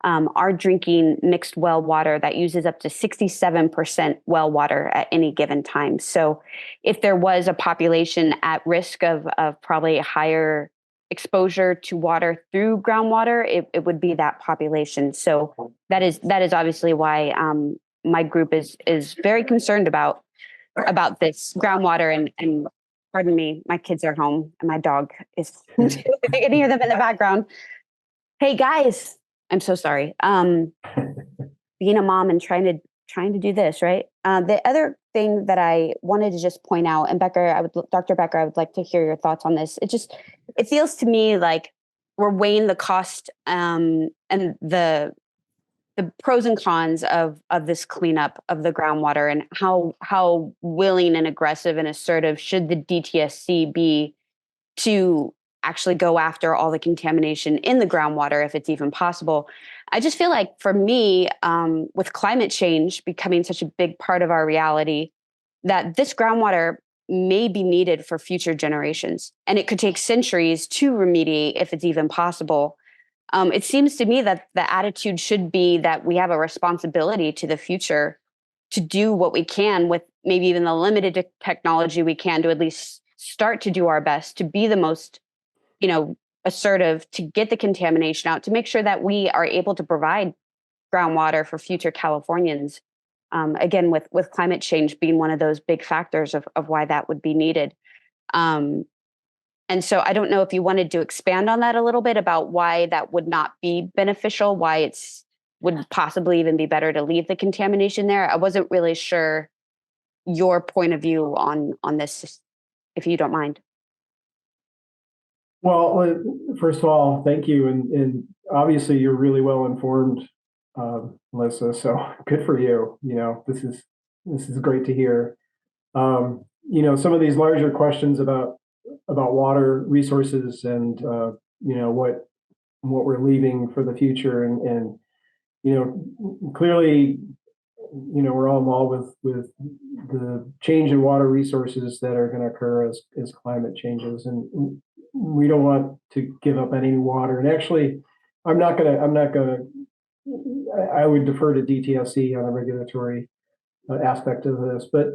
are drinking mixed well water that uses up to 67% well water at any given time. So if there was a population at risk of probably a higher exposure to water through groundwater, it would be that population. So that is obviously why my group is very concerned about this groundwater and pardon me, my kids are home and my dog is, I can hear them in the background. Hey guys, I'm so sorry. Being a mom and trying to do this, right? The other thing that I wanted to just point out, and Dr. Becker, I would like to hear your thoughts on this. It feels to me like we're weighing the cost and the pros and cons of this cleanup of the groundwater, and how willing and aggressive and assertive should the DTSC be to actually go after all the contamination in the groundwater if it's even possible. I just feel like for me, with climate change becoming such a big part of our reality, that this groundwater may be needed for future generations, and it could take centuries to remediate if it's even possible. It seems to me that the attitude should be that we have a responsibility to the future to do what we can with maybe even the limited technology we can to at least start to do our best to be the most assertive, to get the contamination out, to make sure that we are able to provide groundwater for future Californians. Again, with climate change being one of those big factors of why that would be needed. And so I don't know if you wanted to expand on that a little bit about why that would not be beneficial, why it's would possibly even be better to leave the contamination there. I wasn't really sure your point of view on this, if you don't mind. Well, first of all, thank you. And obviously you're really well informed, Melissa, so good for you. This is great to hear. Some of these larger questions about water resources and, what we're leaving for the future. And clearly we're all involved with the change in water resources that are going to occur as climate changes, and we don't want to give up any water. And actually, I would defer to DTSC on the regulatory aspect of this, but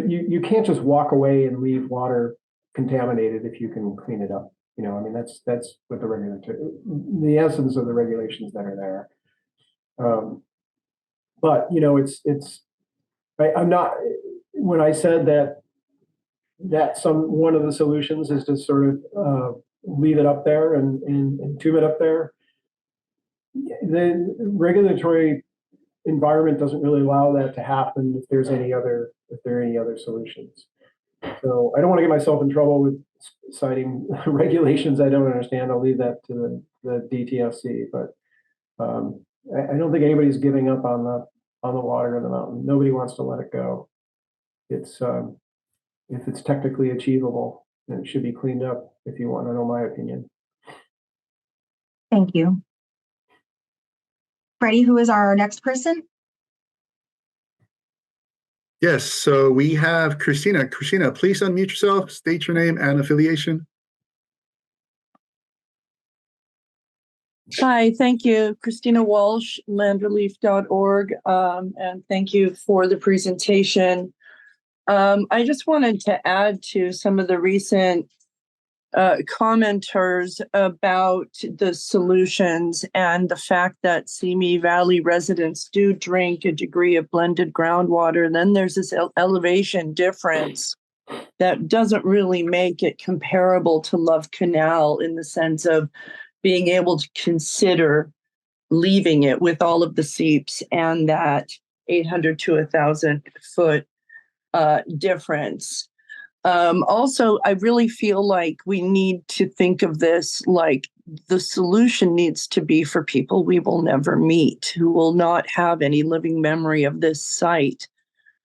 you can't just walk away and leave water contaminated if you can clean it up. That's what the essence of the regulations that are there. But I'm not, when I said that one of the solutions is to sort of leave it up there and entomb it up there. The regulatory environment doesn't really allow that to happen if there are any other solutions. So I don't want to get myself in trouble with citing regulations I don't understand. I'll leave that to the DTSC, but I don't think anybody's giving up on the water in the mountain. Nobody wants to let it go. It's if it's technically achievable, then it should be cleaned up, if you want to know my opinion. Thank you. Freddie, who is our next person? Yes, so we have Christina. Christina, please unmute yourself, state your name and affiliation. Hi, thank you. Christina Walsh, landerleaf.org, and thank you for the presentation. I just wanted to add to some of the recent commenters about the solutions and the fact that Simi Valley residents do drink a degree of blended groundwater. And then there's this elevation difference that doesn't really make it comparable to Love Canal in the sense of being able to consider leaving it with all of the seeps and that 800 to 1,000 foot difference. Also, I really feel like we need to think of this like the solution needs to be for people we will never meet, who will not have any living memory of this site.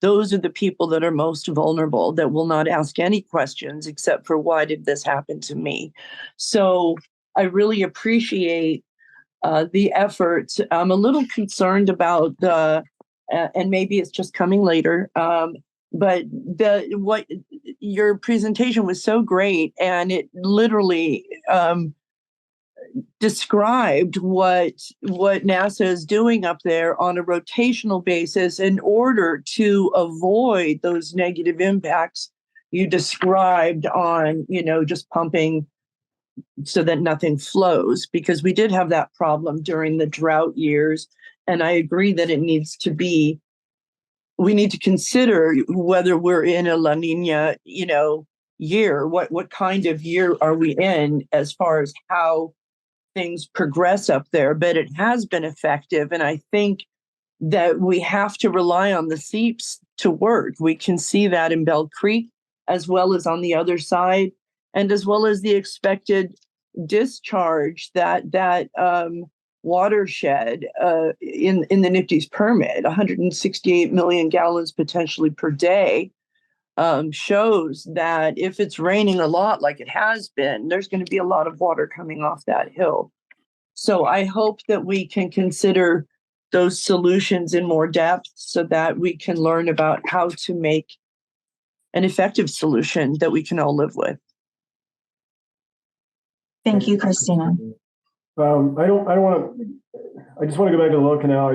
Those are the people that are most vulnerable, that will not ask any questions except for why did this happen to me? So I really appreciate the efforts. I'm a little concerned about and maybe it's just coming later, but what your presentation was so great, and it literally described what NASA is doing up there on a rotational basis in order to avoid those negative impacts you described on, just pumping so that nothing flows, because we did have that problem during the drought years. And I agree that we need to consider whether we're in a La Nina, year, what kind of year are we in as far as how things progress up there. But it has been effective. And I think that we have to rely on the seeps to work. We can see that in Bell Creek, as well as on the other side, and as well as the expected discharge that watershed in the NIPTES permit, 168 million gallons potentially per day, shows that if it's raining a lot like it has been, there's going to be a lot of water coming off that hill. So I hope that we can consider those solutions in more depth so that we can learn about how to make an effective solution that we can all live with. Thank you, Christina. I just want to go back to the Love Canal.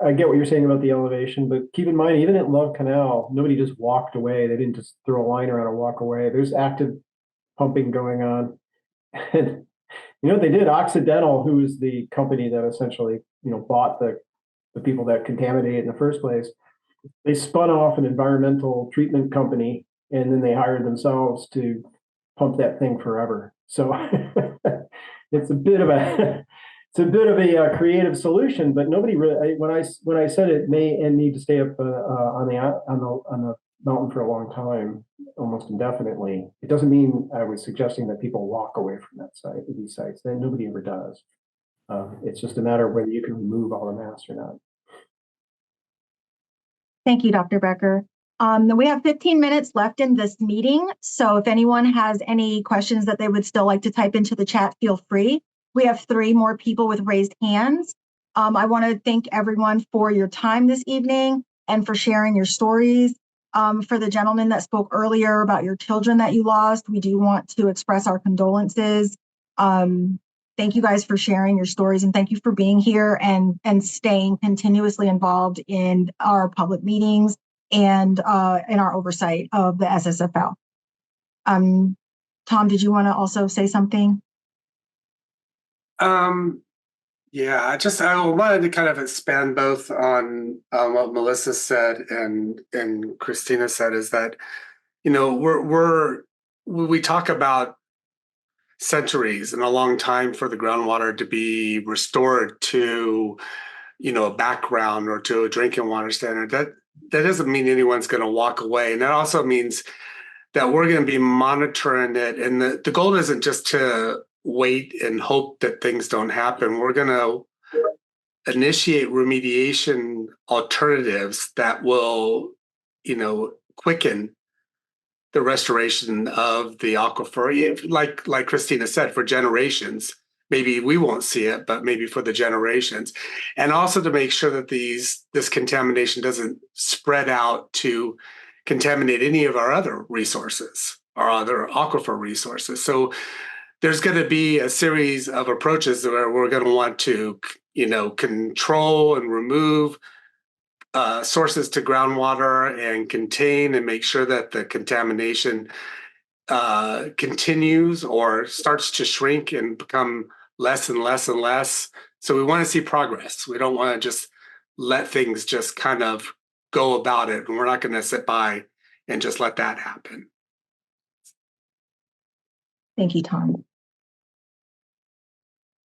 I get what you're saying about the elevation, but keep in mind, even at Love Canal, nobody just walked away. They didn't just throw a line around and walk away. There's active pumping going on. And they did. Occidental, who is the company that essentially, bought the people that contaminated in the first place, they spun off an environmental treatment company, and then they hired themselves to pump that thing forever. So it's a bit of a creative solution, but nobody really. When I said it may and need to stay up on the mountain for a long time, almost indefinitely, it doesn't mean I was suggesting that people walk away from these sites. Then nobody ever does. It's just a matter of whether you can remove all the mass or not. Thank you, Dr. Becker. We have 15 minutes left in this meeting. So if anyone has any questions that they would still like to type into the chat, feel free. We have 3 more people with raised hands. I want to thank everyone for your time this evening and for sharing your stories. For the gentleman that spoke earlier about your children that you lost, we do want to express our condolences. Thank you guys for sharing your stories, and thank you for being here and staying continuously involved in our public meetings and in our oversight of the SSFL. Tom, did you want to also say something? Yeah, I wanted to kind of expand both on what Melissa said and Christina said, is that, you know, we talk about centuries and a long time for the groundwater to be restored to, you know, a background or to a drinking water standard. That doesn't mean anyone's going to walk away, and that also means that we're going to be monitoring it. And the goal isn't just to wait and hope that things don't happen. We're going to initiate remediation alternatives that will, you know, quicken the restoration of the aquifer. Like Christina said, for generations. Maybe we won't see it, but maybe for the generations. And also to make sure that this contamination doesn't spread out to contaminate any of our other resources, our other aquifer resources. So there's going to be a series of approaches where we're going to want to, you know, control and remove sources to groundwater and contain and make sure that the contamination continues or starts to shrink and become less and less and less. So we want to see progress. We don't want to just let things just kind of go about it, and we're not going to sit by and just let that happen. Thank you, Tom.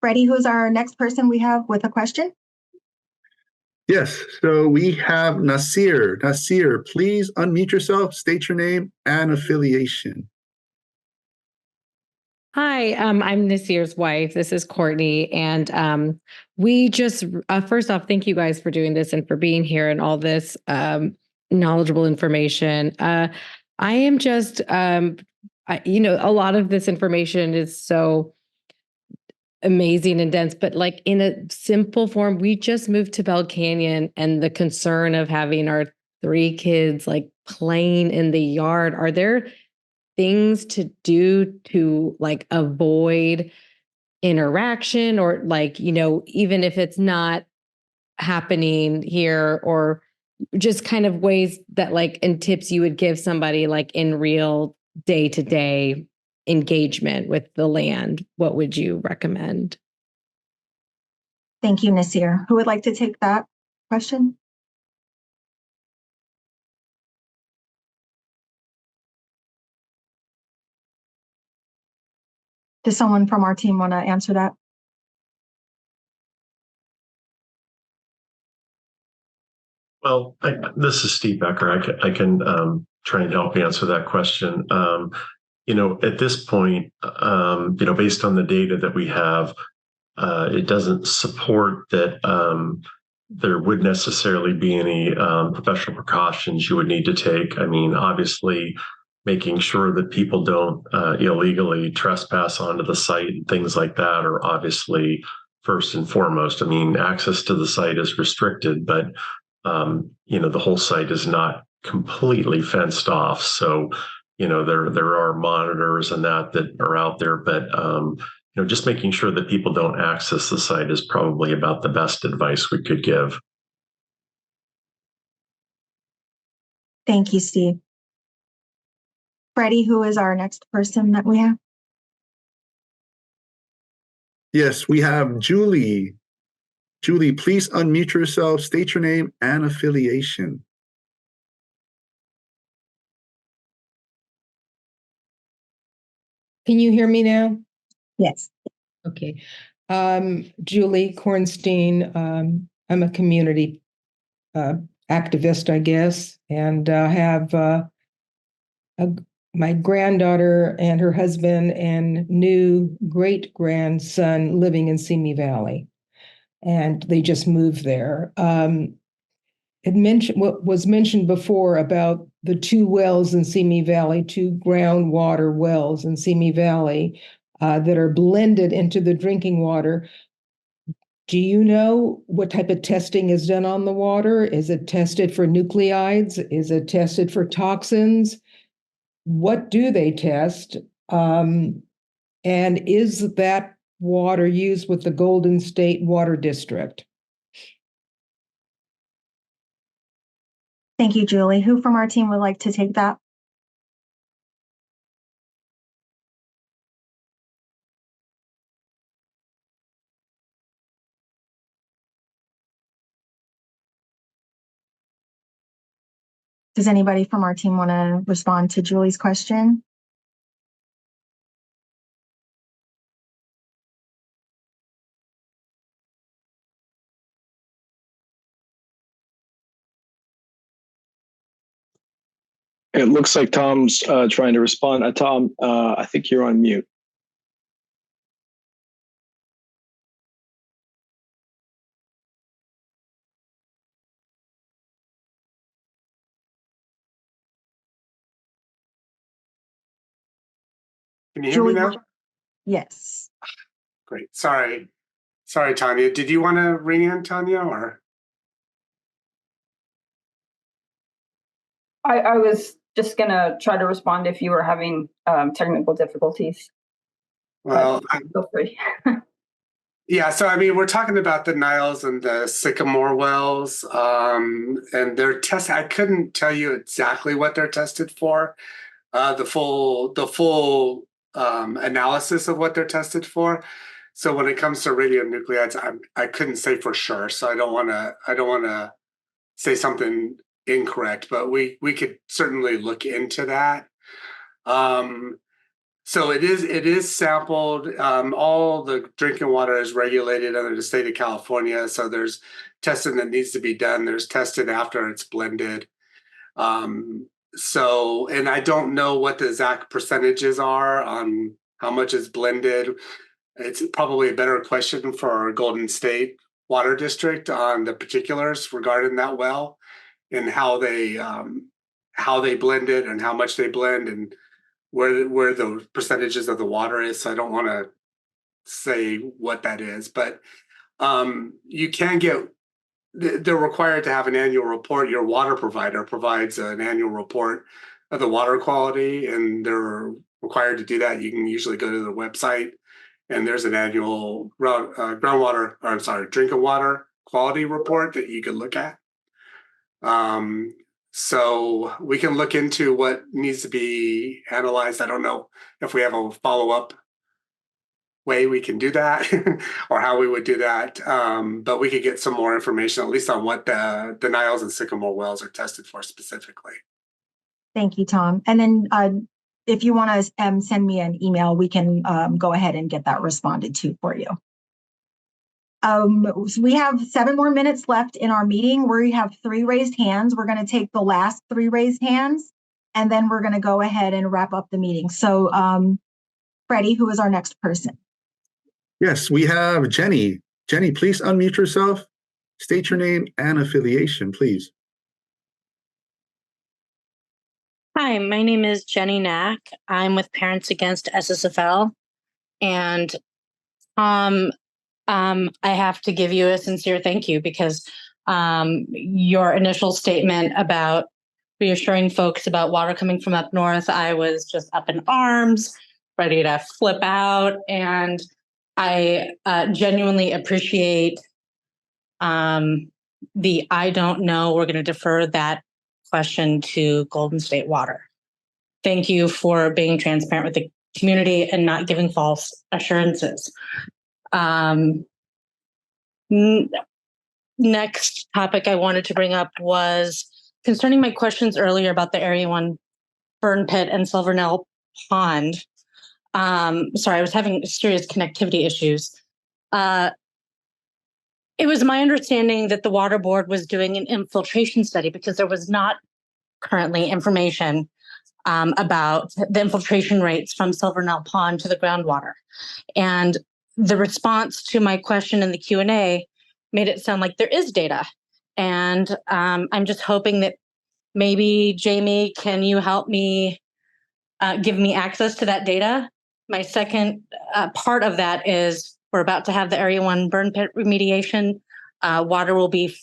Freddie, who's our next person we have with a question? Yes, so we have Nasir. Nasir, please unmute yourself, state your name and affiliation. Hi, I'm Nasir's wife. This is Courtney. And we just, first off, thank you guys for doing this and for being here and all this knowledgeable information. I am just, you know, a lot of this information is so amazing and dense, but like in a simple form, we just moved to Bell Canyon, and the concern of having our 3 kids like playing in the yard. Are there things to do to like avoid interaction, or like, you know, even if it's not happening here, or just kind of ways that like, and tips you would give somebody like in real day-to-day engagement with the land? What would you recommend? Thank you, Nasir. Who would like to take that question? Does someone from our team want to answer that? Well, this is Steve Becker. I can try and help answer that question. You know, at this point, you know, based on the data that we have, it doesn't support that there would necessarily be any professional precautions you would need to take. I mean, obviously, making sure that people don't illegally trespass onto the site and things like that are obviously first and foremost. I mean, access to the site is restricted, but you know, the whole site is not completely fenced off. So, you know, there are monitors and that are out there, but you know, just making sure that people don't access the site is probably about the best advice we could give. Thank you, Steve. Freddie, who is our next person that we have? Yes, we have Julie. Julie, please unmute yourself, state your name and affiliation. Can you hear me now? Yes. Okay. Julie Kornstein. I'm a community activist, I guess, and have my granddaughter and her husband and new great-grandson living in Simi Valley, and they just moved there. It mentioned what was mentioned before about the 2 wells in Simi Valley, 2 groundwater wells in Simi Valley that are blended into the drinking water. Do you know what type of testing is done on the water? Is it tested for nuclides? Is it tested for toxins? What do they test? And is that water used with the Golden State Water District? Thank you, Julie. Who from our team would like to take that? Does anybody from our team want to respond to Julie's question? It looks like Tom's trying to respond. Tom, I think you're on mute. Can you hear me now? Yes. Great. Sorry, Tanya. Did you want to ring in, Tanya, or? I was just gonna try to respond if you were having technical difficulties. Well, feel free. Yeah, so I mean, we're talking about the Niles and the Sycamore wells, and they're tested. I couldn't tell you exactly what they're tested for, the full analysis of what they're tested for. So when it comes to radionuclides, I couldn't say for sure. So I don't want to say something incorrect, but we could certainly look into that. So it is sampled. All the drinking water is regulated under the state of California. So there's testing that needs to be done. There's tested after it's blended. So, and I don't know what the exact percentages are on how much is blended. It's probably a better question for our Golden State Water District on the particulars regarding that well and how they blend it and how much they blend and where the percentages of the water is. So I don't want to say what that is, but you can get, they're required to have an annual report. Your water provider provides an annual report of the water quality, and they're required to do that. You can usually go to the website, and there's an annual drinking water quality report that you can look at. So we can look into what needs to be analyzed. I don't know if we have a follow-up way we can do that or how we would do that. But we could get some more information, at least on what the Niles and Sycamore wells are tested for specifically. Thank you, Tom. And then if you want to send me an email, we can go ahead and get that responded to for you. We have 7 more minutes left in our meeting. We have 3 raised hands. We're going to take the last 3 raised hands, and then we're going to go ahead and wrap up the meeting. So Freddie, who is our next person? Yes, we have Jenny. Jenny, please unmute yourself. State your name and affiliation, please. Hi, my name is Jenny Knack. I'm with Parents Against SSFL. And I have to give you a sincere thank you because your initial statement about reassuring folks about water coming from up north, I was just up in arms, ready to flip out. And I genuinely appreciate the I don't know. We're going to defer that question to Golden State Water. Thank you for being transparent with the community and not giving false assurances. Next topic I wanted to bring up was concerning my questions earlier about the Area 1 burn pit and Silvernell Pond. Sorry, I was having serious connectivity issues. It was my understanding that the Water Board was doing an infiltration study because there was not currently information about the infiltration rates from Silvernell Pond to the groundwater. And the response to my question in the Q&A made it sound like there is data. And I'm just hoping that maybe, Jamie, can you help me give me access to that data? My second part of that is we're about to have the Area 1 burn pit remediation. Water will be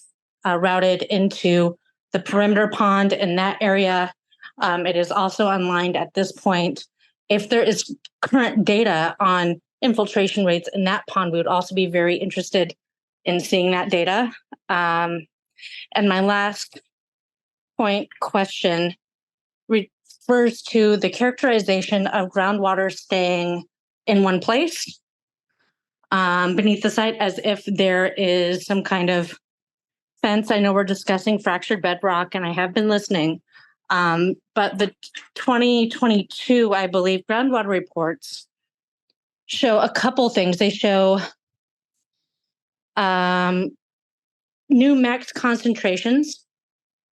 routed into the perimeter pond in that area. It is also unlined at this point. If there is current data on infiltration rates in that pond, we would also be very interested in seeing that data. And my last question refers to the characterization of groundwater staying in one place beneath the site, as if there is some kind of fence. I know we're discussing fractured bedrock, and I have been listening. But the 2022, I believe, groundwater reports show a couple things. They show new max concentrations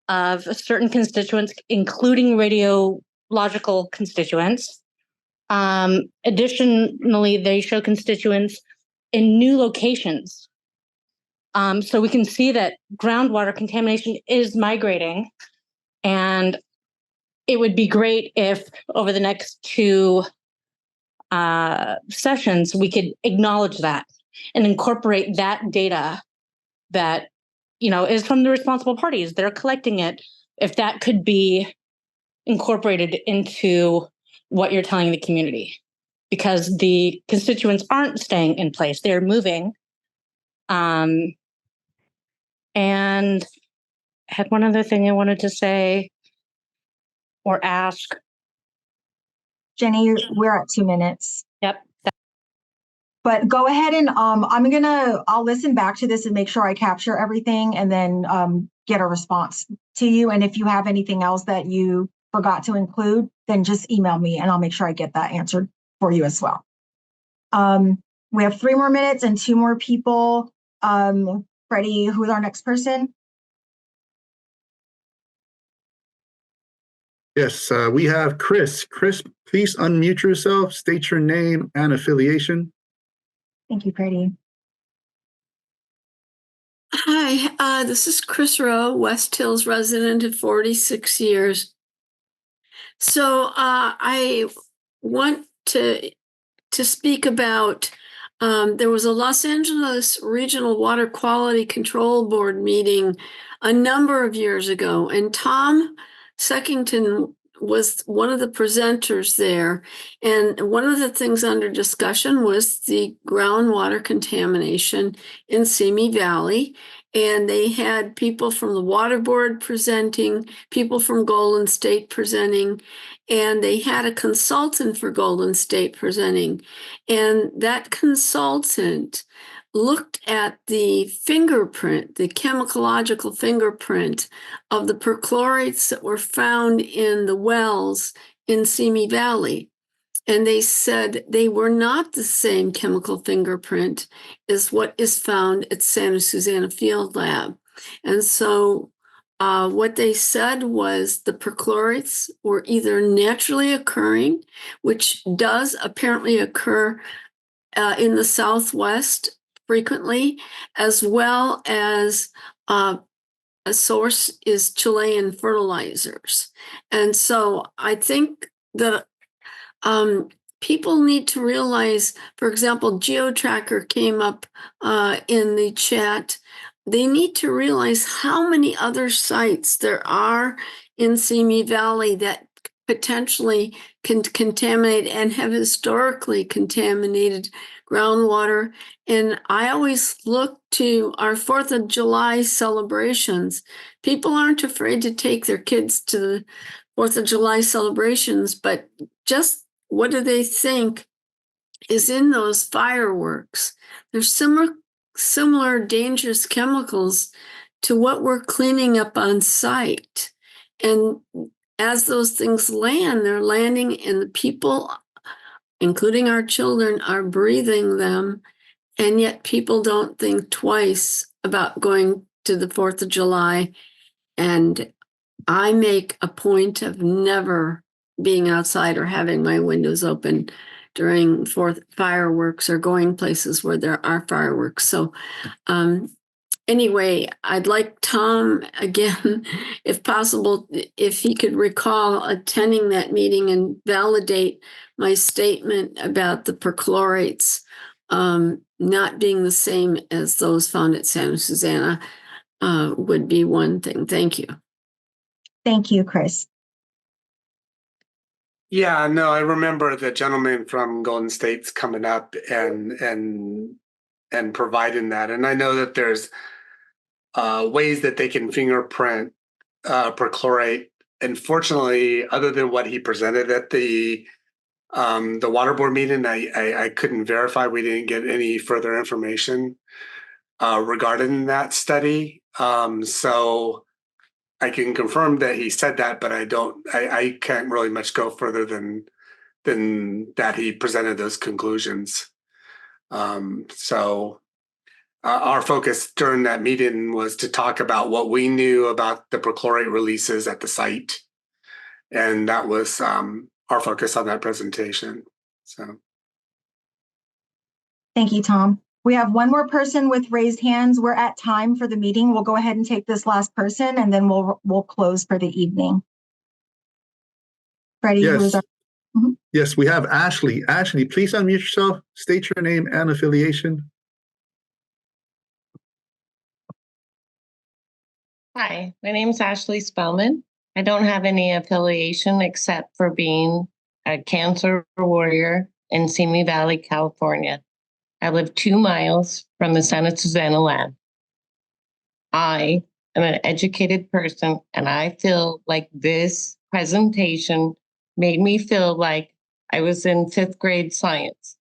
of certain constituents, including radiological constituents. Additionally, they show constituents in new locations. So we can see that groundwater contamination is migrating, and it would be great if over the next 2 sessions, we could acknowledge that and incorporate that data that, is from the responsible parties. They're collecting it. If that could be incorporated into what you're telling the community, because the constituents aren't staying in place, they're moving. And I had one other thing I wanted to say or ask. Jenny, we're at 2 minutes. Yep. But go ahead and I'll listen back to this and make sure I capture everything and then get a response to you. And if you have anything else that you forgot to include, then just email me and I'll make sure I get that answered for you as well. We have 3 more minutes and 2 more people. Freddie, who's our next person? Yes, we have Chris. Chris, please unmute yourself, state your name and affiliation. Thank you, Freddie. Hi, this is Chris Rowe, West Hills resident of 46 years. So I want to speak about, there was a Los Angeles Regional Water Quality Control Board meeting a number of years ago, and Tom Seckington was one of the presenters there. And one of the things under discussion was the groundwater contamination in Simi Valley. And they had people from the water board presenting, people from Golden State presenting, and they had a consultant for Golden State presenting. And that consultant looked at the fingerprint, the chemicalogical fingerprint of the perchlorates that were found in the wells in Simi Valley. And they said they were not the same chemical fingerprint as what is found at Santa Susana Field Lab. And so what they said was the perchlorates were either naturally occurring, which does apparently occur in the Southwest frequently, as well as a source is Chilean fertilizers. And so I think that people need to realize, for example, GeoTracker came up in the chat. They need to realize how many other sites there are in Simi Valley that potentially can contaminate and have historically contaminated groundwater. And I always look to our 4th of July celebrations. People aren't afraid to take their kids to the 4th of July celebrations, but just what do they think is in those fireworks? There's similar dangerous chemicals to what we're cleaning up on site. And as those things land, they're landing, and the people, including our children, are breathing them. And yet people don't think twice about going to the 4th of July. And I make a point of never being outside or having my windows open during fireworks or going places where there are fireworks. So anyway, I'd like Tom, again, if possible, if he could recall attending that meeting and validate my statement about the perchlorates not being the same as those found at Santa Susana would be one thing. Thank you. Thank you, Chris. Yeah, no, I remember the gentleman from Golden State's coming up and providing that. And I know that there's ways that they can fingerprint perchlorate. Unfortunately, other than what he presented at the water board meeting, I couldn't verify. We didn't get any further information regarding that study. So I can confirm that he said that, but I can't really much go further than that he presented those conclusions. So our focus during that meeting was to talk about what we knew about the perchlorate releases at the site. And that was our focus on that presentation. So. Thank you, Tom. We have one more person with raised hands. We're at time for the meeting. We'll go ahead and take this last person, and then we'll close for the evening. Freddie, Yes. who's our... Yes, we have Ashley. Ashley, please unmute yourself, state your name and affiliation. Hi, my name is Ashley Spellman. I don't have any affiliation except for being a cancer warrior in Simi Valley, California. I live 2 miles from the Santa Susana lab. I am an educated person, and I feel like this presentation made me feel like I was in 5th grade science.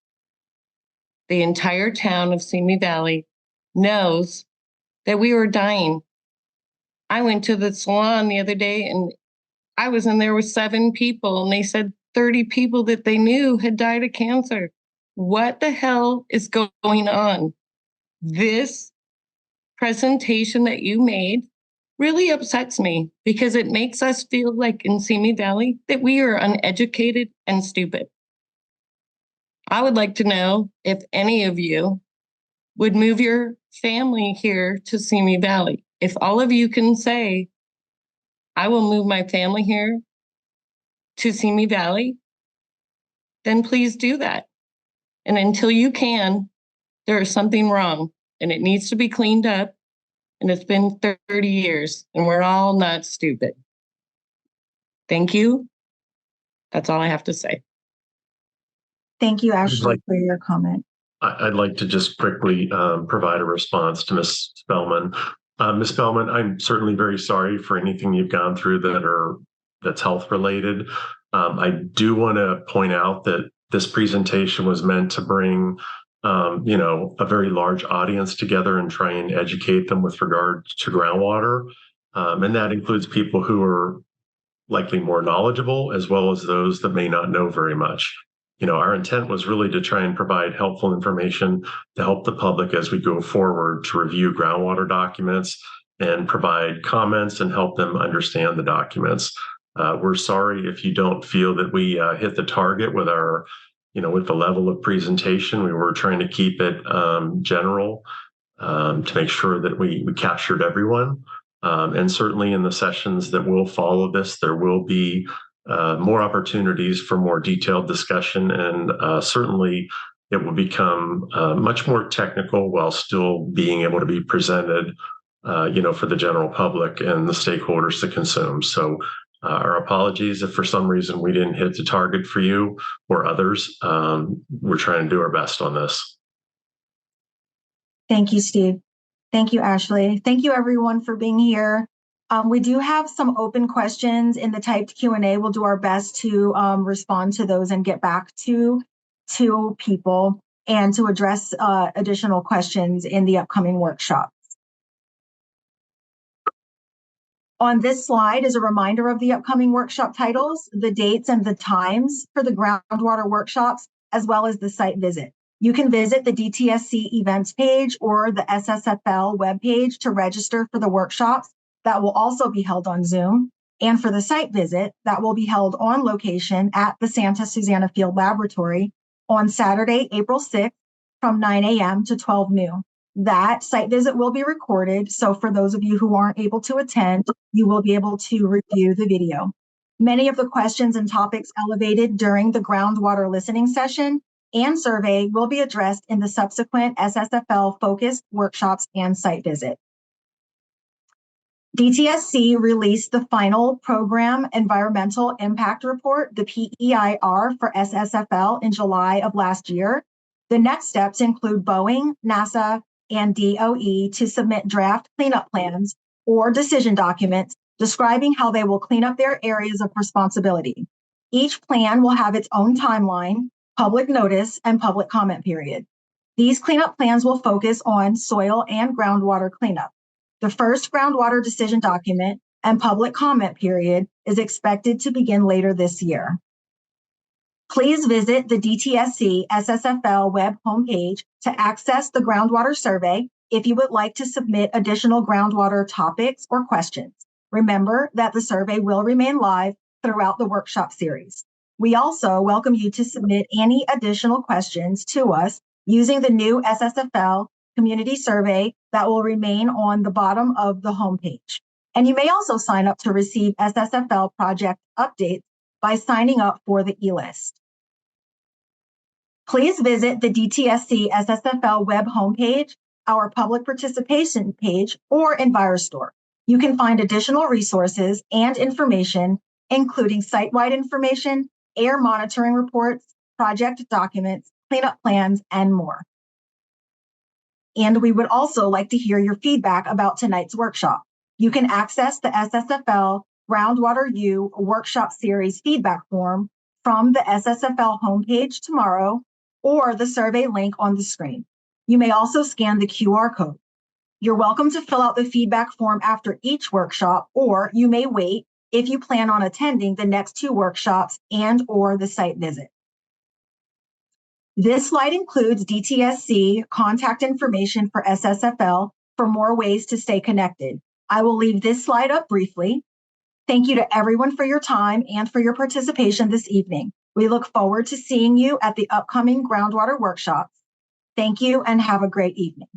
The entire town of Simi Valley knows that we were dying. I went to the salon the other day and I was in there with 7 people, and they said 30 people that they knew had died of cancer. What the hell is going on? This presentation that you made really upsets me because it makes us feel like in Simi Valley that we are uneducated and stupid. I would like to know if any of you would move your family here to Simi Valley. If all of you can say, I will move my family here to Simi Valley, then please do that. And until you can, there is something wrong and it needs to be cleaned up. And it's been 30 years and we're all not stupid. Thank you. That's all I have to say. Thank you, Ashley, for your comment. I'd like to just quickly provide a response to Ms. Spellman. Ms. Spellman, I'm certainly very sorry for anything you've gone through that's health related. I do want to point out that this presentation was meant to bring a very large audience together and try and educate them with regard to groundwater. And that includes people who are likely more knowledgeable, as well as those that may not know very much. Our intent was really to try and provide helpful information to help the public as we go forward to review groundwater documents and provide comments and help them understand the documents. We're sorry if you don't feel that we hit the target with our, with the level of presentation. We were trying to keep it general to make sure that we captured everyone. And certainly in the sessions that will follow this, there will be more opportunities for more detailed discussion, and certainly it will become much more technical while still being able to be presented, for the general public and the stakeholders to consume. So our apologies if for some reason we didn't hit the target for you or others. We're trying to do our best on this. Thank you, Steve. Thank you, Ashley. Thank you, everyone, for being here. We do have some open questions in the typed Q&A. We'll do our best to respond to those and get back to people and to address additional questions in the upcoming workshops. On this slide is a reminder of the upcoming workshop titles, the dates and the times for the groundwater workshops, as well as the site visit. You can visit the DTSC events page or the SSFL webpage to register for the workshops that will also be held on Zoom, and for the site visit that will be held on location at the Santa Susana Field Laboratory on Saturday, April 6th from 9 a.m. to 12 noon. That site visit will be recorded, so for those of you who aren't able to attend, you will be able to review the video. Many of the questions and topics elevated during the groundwater listening session and survey will be addressed in the subsequent SSFL focused workshops and site visit. DTSC released the final Program Environmental Impact Report, the PEIR, for SSFL in July of last year. The next steps include Boeing, NASA, and DOE to submit draft cleanup plans or decision documents describing how they will clean up their areas of responsibility. Each plan will have its own timeline, public notice, and public comment period. These cleanup plans will focus on soil and groundwater cleanup. The first groundwater decision document and public comment period is expected to begin later this year. Please visit the DTSC SSFL web homepage to access the groundwater survey if you would like to submit additional groundwater topics or questions. Remember that the survey will remain live throughout the workshop series. We also welcome you to submit any additional questions to us using the new SSFL community survey that will remain on the bottom of the homepage. And you may also sign up to receive SSFL project updates by signing up for the e-list. Please visit the DTSC SSFL web homepage, our public participation page, or EnviroStore. You can find additional resources and information, including site-wide information, air monitoring reports, project documents, cleanup plans, and more. And we would also like to hear your feedback about tonight's workshop. You can access the SSFL Groundwater U workshop series feedback form from the SSFL homepage tomorrow or the survey link on the screen. You may also scan the QR code. You're welcome to fill out the feedback form after each workshop, or you may wait if you plan on attending the next two workshops and/or the site visit. This slide includes DTSC contact information for SSFL for more ways to stay connected. I will leave this slide up briefly. Thank you to everyone for your time and for your participation this evening. We look forward to seeing you at the upcoming groundwater workshops. Thank you and have a great evening.